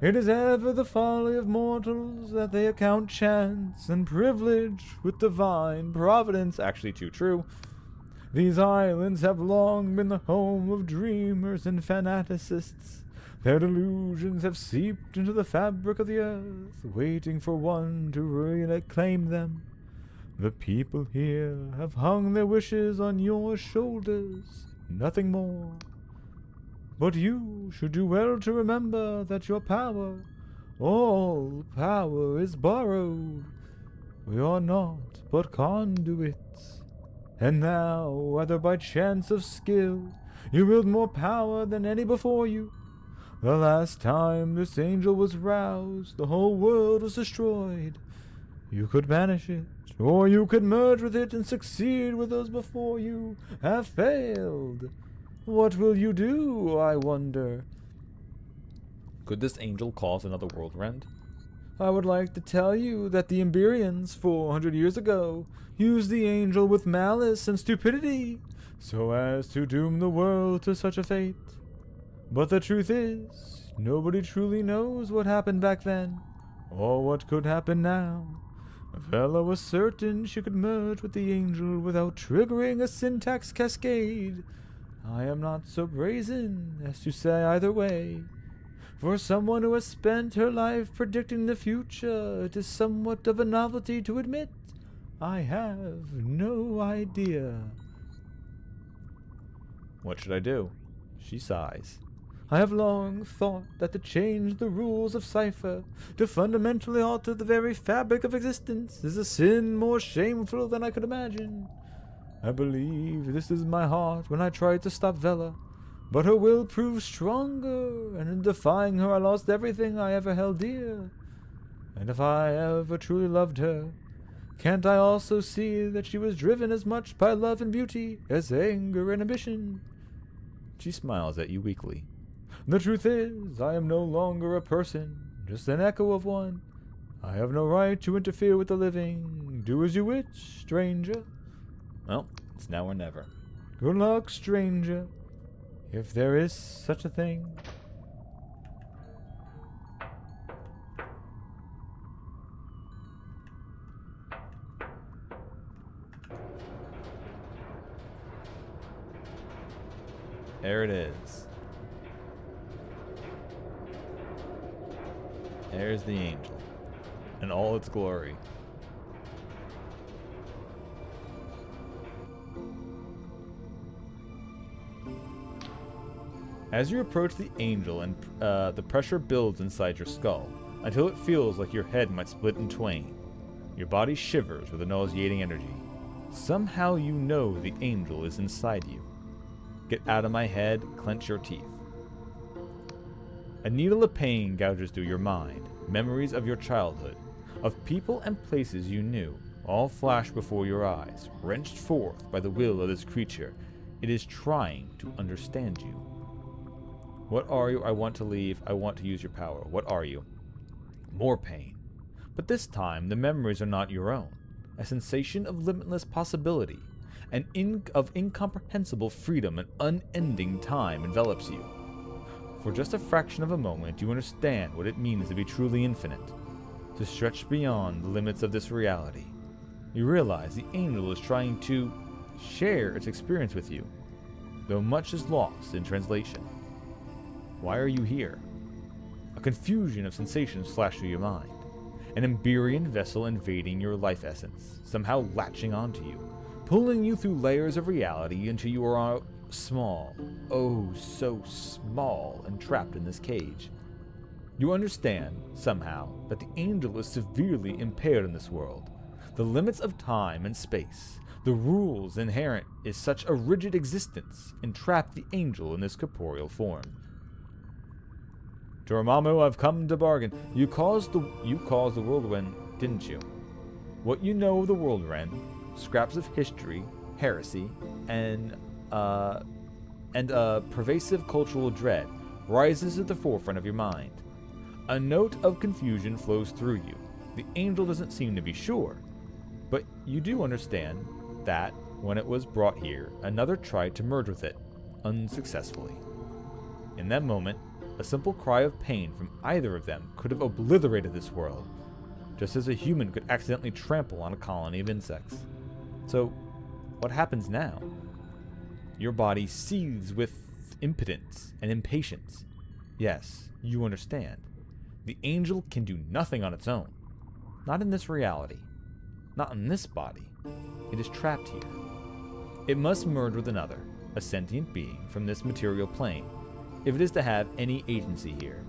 Speaker 3: It is ever the folly of mortals that they account chance and privilege with divine providence.
Speaker 1: Actually, too true.
Speaker 3: These islands have long been the home of dreamers and fanaticists. Their delusions have seeped into the fabric of the earth, waiting for one to reclaim them. The people here have hung their wishes on your shoulders, nothing more. But you should do well to remember that your power, all power, is borrowed. We are naught but conduits. And now, whether by chance of skill, you wield more power than any before you. The last time this angel was roused, the whole world was destroyed. You could banish it, or you could merge with it and succeed where those before you have failed. What will you do, I wonder?
Speaker 1: Could this angel cause another world rend?
Speaker 3: I would like to tell you that the Emberians 400 years ago used the angel with malice and stupidity, so as to doom the world to such a fate. But the truth is, nobody truly knows what happened back then, or what could happen now. Vela was certain she could merge with the angel without triggering a syntax cascade. I am not so brazen as to say either way. For someone who has spent her life predicting the future, it is somewhat of a novelty to admit I have no idea.
Speaker 1: What should I do? She sighs.
Speaker 3: I have long thought that to change the rules of cipher, to fundamentally alter the very fabric of existence, is a sin more shameful than I could imagine. I believe this is my heart when I tried to stop Vela, but her will proved stronger, and in defying her I lost everything I ever held dear. And if I ever truly loved her, can't I also see that she was driven as much by love and beauty as anger and ambition?
Speaker 1: She smiles at you weakly.
Speaker 3: The truth is, I am no longer a person, just an echo of one. I have no right to interfere with the living. Do as you wish, stranger.
Speaker 1: Well, it's now or never.
Speaker 3: Good luck, stranger, if there is such a thing.
Speaker 1: There it is. There's the angel in all its glory. As you approach the angel, and the pressure builds inside your skull until it feels like your head might split in twain. Your body shivers with a nauseating energy. Somehow you know the angel is inside you. Get out of my head, clench your teeth. A needle of pain gouges through your mind. Memories of your childhood, of people and places you knew, all flash before your eyes, wrenched forth by the will of this creature. It is trying to understand you. What are you? I want to leave. I want to use your power. What are you? More pain. But this time, the memories are not your own. A sensation of limitless possibility, of incomprehensible freedom and unending time envelops you. For just a fraction of a moment, you understand what it means to be truly infinite, to stretch beyond the limits of this reality. You realize the angel is trying to share its experience with you, though much is lost in translation. Why are you here? A confusion of sensations flash through your mind. An Emberian vessel invading your life essence, somehow latching onto you, pulling you through layers of reality until you are small, oh so small, and trapped in this cage. You understand, somehow, that the angel is severely impaired in this world. The limits of time and space, the rules inherent in such a rigid existence, entrap the angel in this corporeal form. Dormammu, I've come to bargain. You caused the whirlwind, didn't you? What you know of the whirlwind, scraps of history, heresy, and pervasive cultural dread rises at the forefront of your mind. A note of confusion flows through you. The angel doesn't seem to be sure, but you do understand that when it was brought here, another tried to merge with it, unsuccessfully. In that moment, a simple cry of pain from either of them could have obliterated this world, just as a human could accidentally trample on a colony of insects. So, what happens now? Your body seethes with impotence and impatience. Yes, you understand. The angel can do nothing on its own. Not in this reality. Not in this body. It is trapped here. It must merge with another, a sentient being from this material plane, if it is to have any agency here.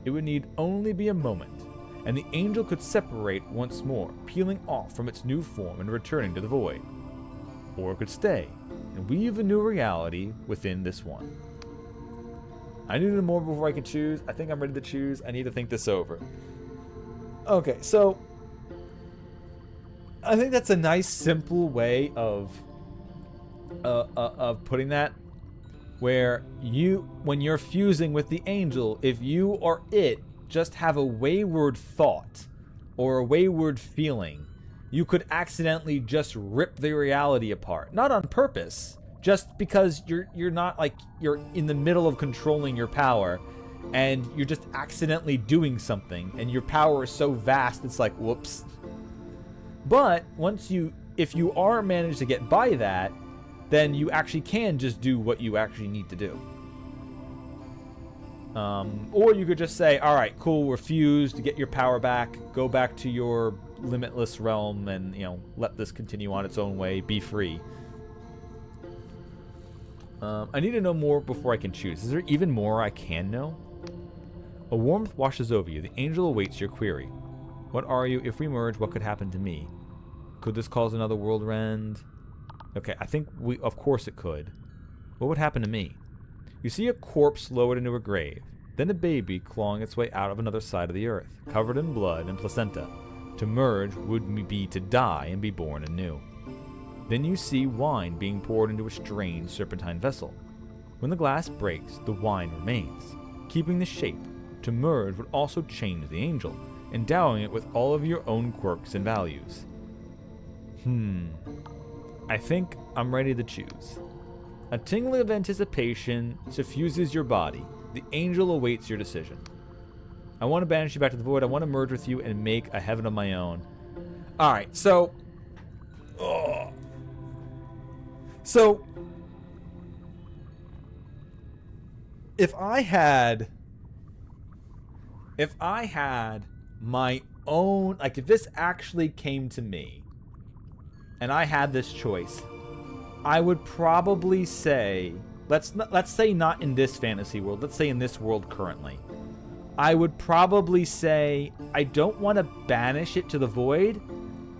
Speaker 1: It would need only be a moment, and the angel could separate once more, peeling off from its new form and returning to the void. Or it could stay, and weave a new reality within this one. I needed more before I could choose. I think I'm ready to choose. I need to think this over. Okay, so I think that's a nice, simple way of putting that. Where when you're fusing with the angel, if you or it just have a wayward thought or a wayward feeling, you could accidentally just rip the reality apart. Not on purpose, just because you're not like you're in the middle of controlling your power and you're just accidentally doing something and your power is so vast it's like whoops. But if you are managed to get by that, then you actually can just do what you actually need to do. Or you could just say, all right, cool, we're fused, to get your power back, go back to your limitless realm and, let this continue on its own way, be free. I need to know more before I can choose. Is there even more I can know? A warmth washes over you. The angel awaits your query. What are you? If we merge, what could happen to me? Could this cause another world end? Okay, I think of course it could. What would happen to me? You see a corpse lowered into a grave, then a baby clawing its way out of another side of the earth, covered in blood and placenta. To merge would be to die and be born anew. Then you see wine being poured into a strange serpentine vessel. When the glass breaks, the wine remains, keeping the shape. To merge would also change the angel, endowing it with all of your own quirks and values. I think I'm ready to choose. A tingling of anticipation suffuses your body. The angel awaits your decision. I want to banish you back to the void. I want to merge with you and make a heaven of my own. Alright, so... So... If I had my own... Like, if this actually came to me, and I had this choice, I would probably say let's say not in this fantasy world. Let's say in this world currently. I would probably say I don't want to banish it to the void.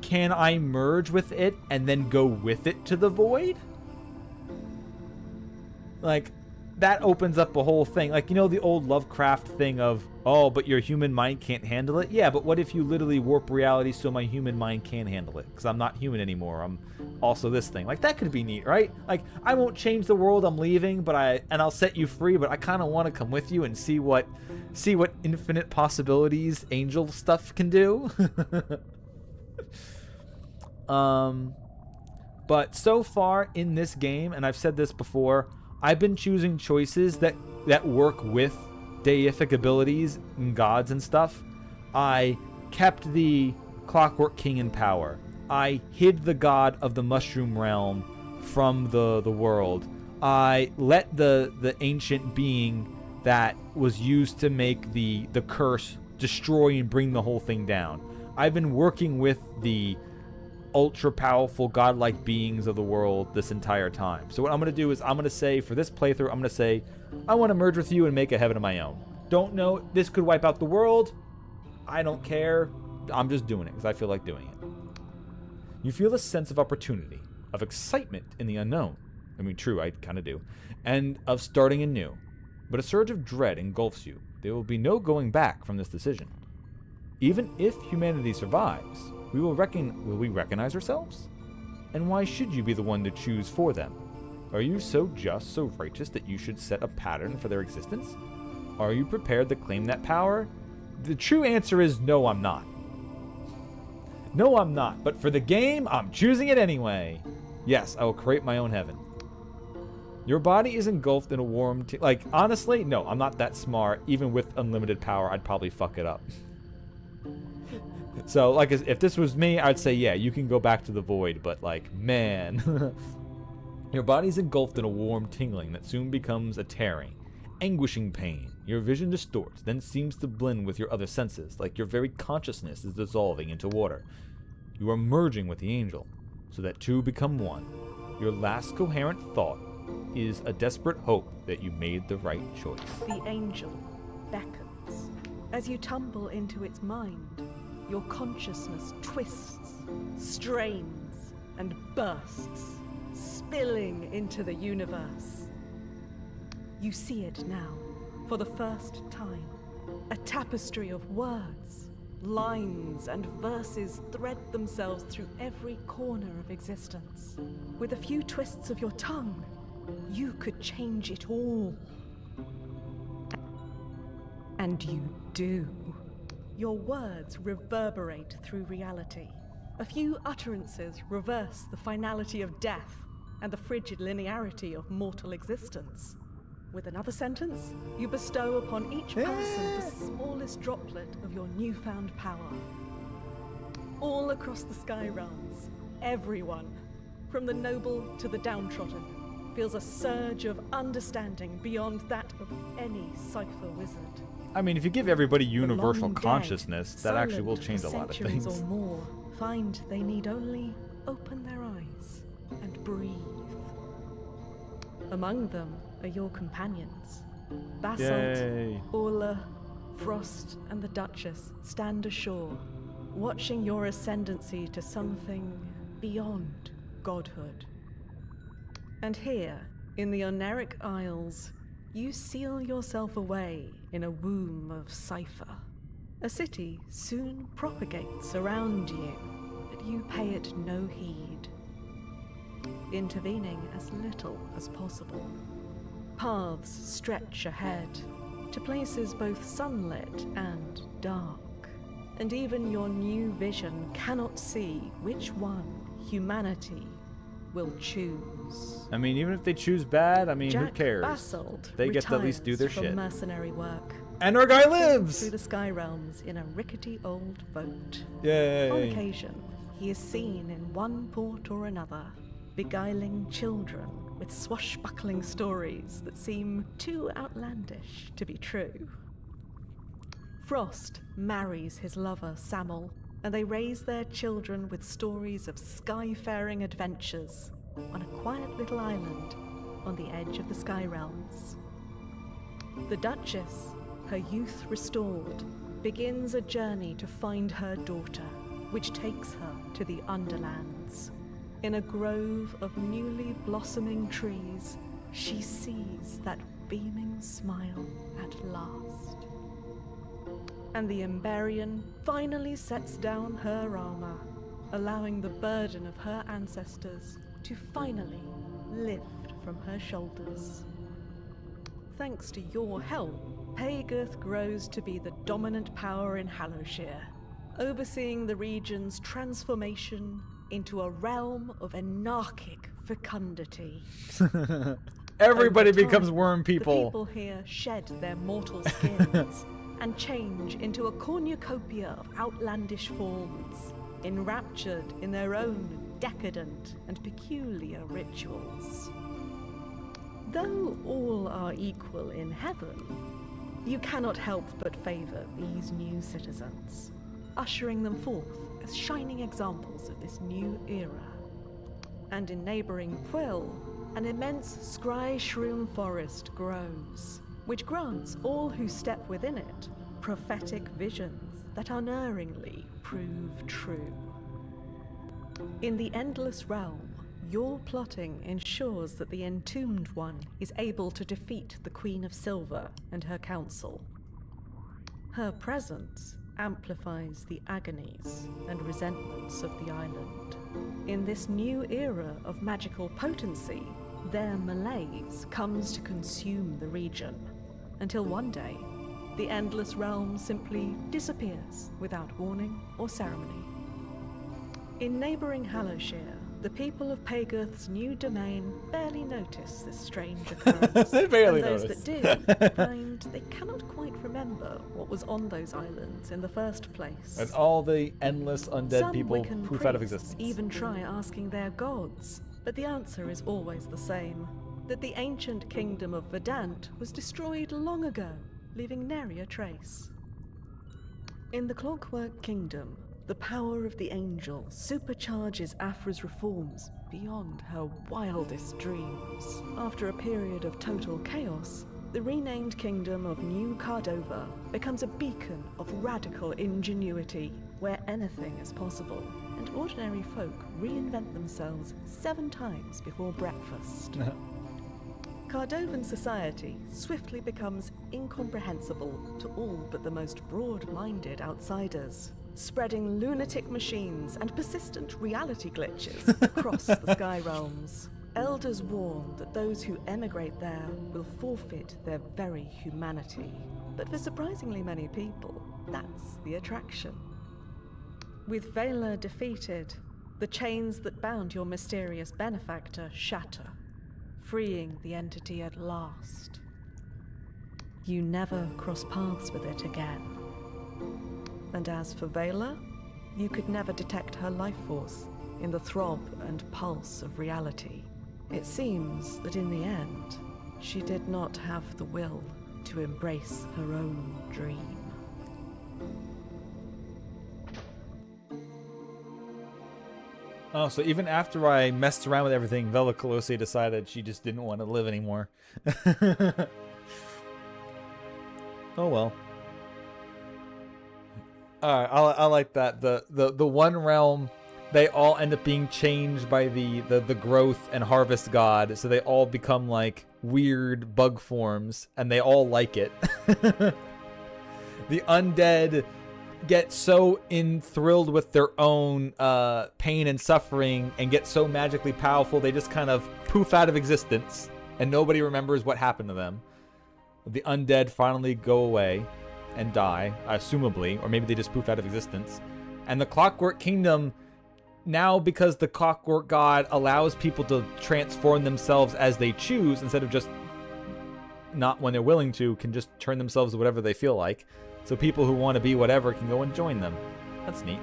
Speaker 1: Can I merge with it and then go with it to the void? Like, that opens up a whole thing. Like, you know, the old Lovecraft thing of, oh, but your human mind can't handle it? Yeah, but what if you literally warp reality so my human mind can handle it? Because I'm not human anymore. I'm also this thing. Like, that could be neat, right? Like, I won't change the world I'm leaving, but I'll set you free, but I kind of want to come with you and see what infinite possibilities angel stuff can do. But so far in this game, and I've said this before, I've been choosing choices that work with deific abilities and gods and stuff. I kept the Clockwork King in power. I hid the god of the Mushroom Realm from the world. I let the ancient being that was used to make the curse destroy and bring the whole thing down. I've been working with the ultra powerful godlike beings of the world this entire time. So what I'm going to do is I'm going to say for this playthrough, I'm going to say I want to merge with you and make a heaven of my own. Don't know, this could wipe out the world. I don't care. I'm just doing it because I feel like doing it. You feel a sense of opportunity, of excitement in the unknown. I mean, true, I kind of do. And of starting anew. But a surge of dread engulfs you. There will be no going back from this decision. Even if humanity survives, will we recognize ourselves? And why should you be the one to choose for them? Are you so just, so righteous that you should set a pattern for their existence? Are you prepared to claim that power? The true answer is no, I'm not. No, I'm not. But for the game, I'm choosing it anyway. Yes, I will create my own heaven. Your body is engulfed in a warm... like, honestly, no, I'm not that smart. Even with unlimited power, I'd probably fuck it up. So, like, if this was me, I'd say, yeah, you can go back to the void, but, like, man. Your body's engulfed in a warm tingling that soon becomes a tearing, anguishing pain. Your vision distorts, then seems to blend with your other senses, like your very consciousness is dissolving into water. You are merging with the angel, so that two become one. Your last coherent thought is a desperate hope that you made the right choice.
Speaker 4: The angel beckons. As you tumble into its mind, your consciousness twists, strains, and bursts, spilling into the universe. You see it now, for the first time. A tapestry of words, lines, and verses thread themselves through every corner of existence. With a few twists of your tongue, you could change it all. And you do. Your words reverberate through reality. A few utterances reverse the finality of death and the frigid linearity of mortal existence. With another sentence, you bestow upon each person the smallest droplet of your newfound power. All across the sky realms, everyone, from the noble to the downtrodden, feels a surge of understanding beyond that of any cipher wizard.
Speaker 1: I mean, if you give everybody
Speaker 4: The
Speaker 1: universal
Speaker 4: long dead,
Speaker 1: consciousness, that actually will
Speaker 4: silent
Speaker 1: change
Speaker 4: for
Speaker 1: a lot of
Speaker 4: centuries
Speaker 1: things.
Speaker 4: or more, find they need only open their eyes and breathe. Among them are your companions. Basalt,
Speaker 1: Yay.
Speaker 4: Orla, Frost, and the Duchess stand ashore, watching your ascendancy to something beyond godhood. And here, in the Oneric Isles, you seal yourself away in a womb of cipher. A city soon propagates around you, but you pay it no heed, intervening as little as possible. Paths stretch ahead, to places both sunlit and dark, and even your new vision cannot see which one humanity will choose.
Speaker 1: I mean, even if they choose bad, I mean, who
Speaker 4: Jack
Speaker 1: cares?
Speaker 4: Basalt
Speaker 1: They get to at least do their
Speaker 4: retires from
Speaker 1: shit.
Speaker 4: mercenary work.
Speaker 1: And our guy
Speaker 4: Through
Speaker 1: lives!
Speaker 4: the sky realms in a rickety old boat. On
Speaker 1: Yay.
Speaker 4: occasion, he is seen in one port or another, beguiling children with swashbuckling stories that seem too outlandish to be true. Frost marries his lover Samel, and they raise their children with stories of skyfaring adventures on a quiet little island on the edge of the Sky Realms. The Duchess, her youth restored, begins a journey to find her daughter, which takes her to the Underlands. In a grove of newly blossoming trees, she sees that beaming smile at last. And the Emberian finally sets down her armor, allowing the burden of her ancestors to finally lift from her shoulders. Thanks to your help, Paygirth grows to be the dominant power in Hallowshire, overseeing the region's transformation into a realm of anarchic fecundity.
Speaker 1: Everybody
Speaker 4: Over time,
Speaker 1: becomes worm
Speaker 4: The
Speaker 1: people.
Speaker 4: people here shed their mortal skins and change into a cornucopia of outlandish forms, enraptured in their own decadent and peculiar rituals. Though all are equal in heaven, you cannot help but favour these new citizens, ushering them forth as shining examples of this new era. And in neighbouring Quill, an immense scry shroom forest grows, which grants all who step within it prophetic visions that unerringly prove true. In the Endless Realm, your plotting ensures that the Entombed One is able to defeat the Queen of Silver and her council. Her presence amplifies the agonies and resentments of the island. In this new era of magical potency, their malaise comes to consume the region, until one day, the Endless Realm simply disappears without warning or ceremony. In neighbouring Hallowshire, the people of Paygirth's new domain barely notice this strange occurrence.
Speaker 1: They barely
Speaker 4: and those
Speaker 1: notice.
Speaker 4: that do find they cannot quite remember what was on those islands in the first place.
Speaker 1: And all the endless undead
Speaker 4: Some
Speaker 1: people
Speaker 4: Wiccan
Speaker 1: poof out of
Speaker 4: priests
Speaker 1: existence.
Speaker 4: even try asking their gods, but the answer is always the same: that the ancient kingdom of Verdant was destroyed long ago, leaving nary a trace. In the Clockwork Kingdom, the power of the angel supercharges Afra's reforms beyond her wildest dreams. After a period of total chaos, the renamed kingdom of New Cardova becomes a beacon of radical ingenuity, where anything is possible, and ordinary folk reinvent themselves 7 times before breakfast. Cardovan society swiftly becomes incomprehensible to all but the most broad-minded outsiders, spreading lunatic machines and persistent reality glitches across the Sky Realms. Elders warn that those who emigrate there will forfeit their very humanity. But for surprisingly many people, that's the attraction. With Vela defeated, the chains that bound your mysterious benefactor shatter, freeing the entity at last. You never cross paths with it again. And as for Vela, you could never detect her life force in the throb and pulse of reality. It seems that in the end, she did not have the will to embrace her own dream.
Speaker 1: Oh, so even after I messed around with everything, Vela Colosse decided she just didn't want to live anymore. Oh well. Alright, I like that. The one realm, they all end up being changed by the growth and harvest god, so they all become like weird bug forms, and they all like it. The undead get so enthralled with their own pain and suffering and get so magically powerful they just kind of poof out of existence and nobody remembers what happened to them. The undead finally go away and die, assumably, or maybe they just poof out of existence. And the Clockwork Kingdom, now because the Clockwork God allows people to transform themselves as they choose instead of just not when they're willing to, can just turn themselves to whatever they feel like. So people who want to be whatever can go and join them. That's neat.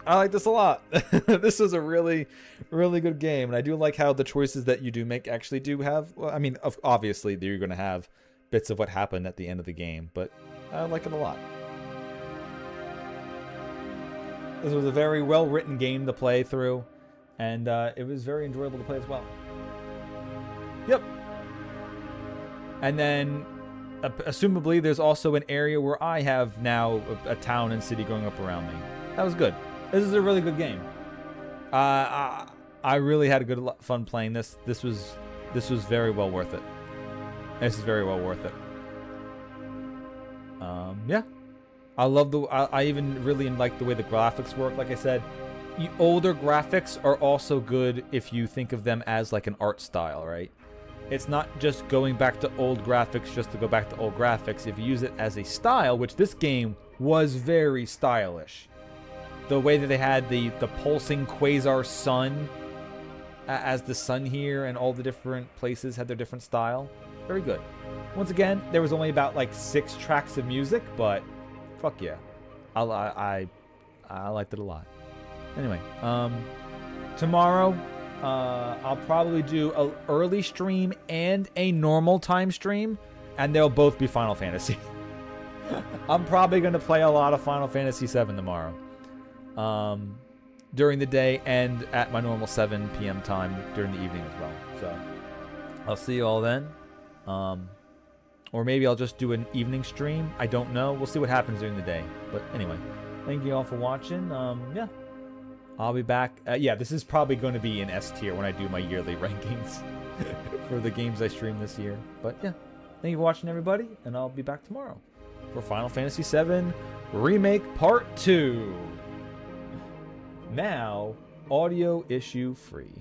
Speaker 1: I like this a lot. This was a really, really good game. And I do like how the choices that you do make actually do have... Well, I mean, obviously, you're going to have bits of what happened at the end of the game. But I like it a lot. This was a very well-written game to play through. And it was very enjoyable to play as well. Yep. And then, assumably, there's also an area where I have now a town and city growing up around me. That was good. This is a really good game. I really had a good fun playing this. This was very well worth it. This is very well worth it. Yeah. I love I even really like the way the graphics work. Like I said, older graphics are also good if you think of them as like an art style, right? It's not just going back to old graphics just to go back to old graphics. If you use it as a style, which this game was very stylish. The way that they had the pulsing quasar sun as the sun here, and all the different places had their different style. Very good. Once again, there was only about like 6 tracks of music, but fuck yeah. I liked it a lot. Anyway, tomorrow I'll probably do an early stream and a normal time stream, and they'll both be Final Fantasy. I'm probably going to play a lot of Final Fantasy VII tomorrow. During the day and at my normal 7 p.m. time during the evening as well. So I'll see you all then. Or maybe I'll just do an evening stream. I don't know. We'll see what happens during the day. But anyway, thank you all for watching. Yeah, I'll be back. Yeah, this is probably going to be in S tier when I do my yearly rankings for the games I stream this year. But yeah, thank you for watching, everybody, and I'll be back tomorrow for Final Fantasy VII Remake Part 2. Now, audio issue free.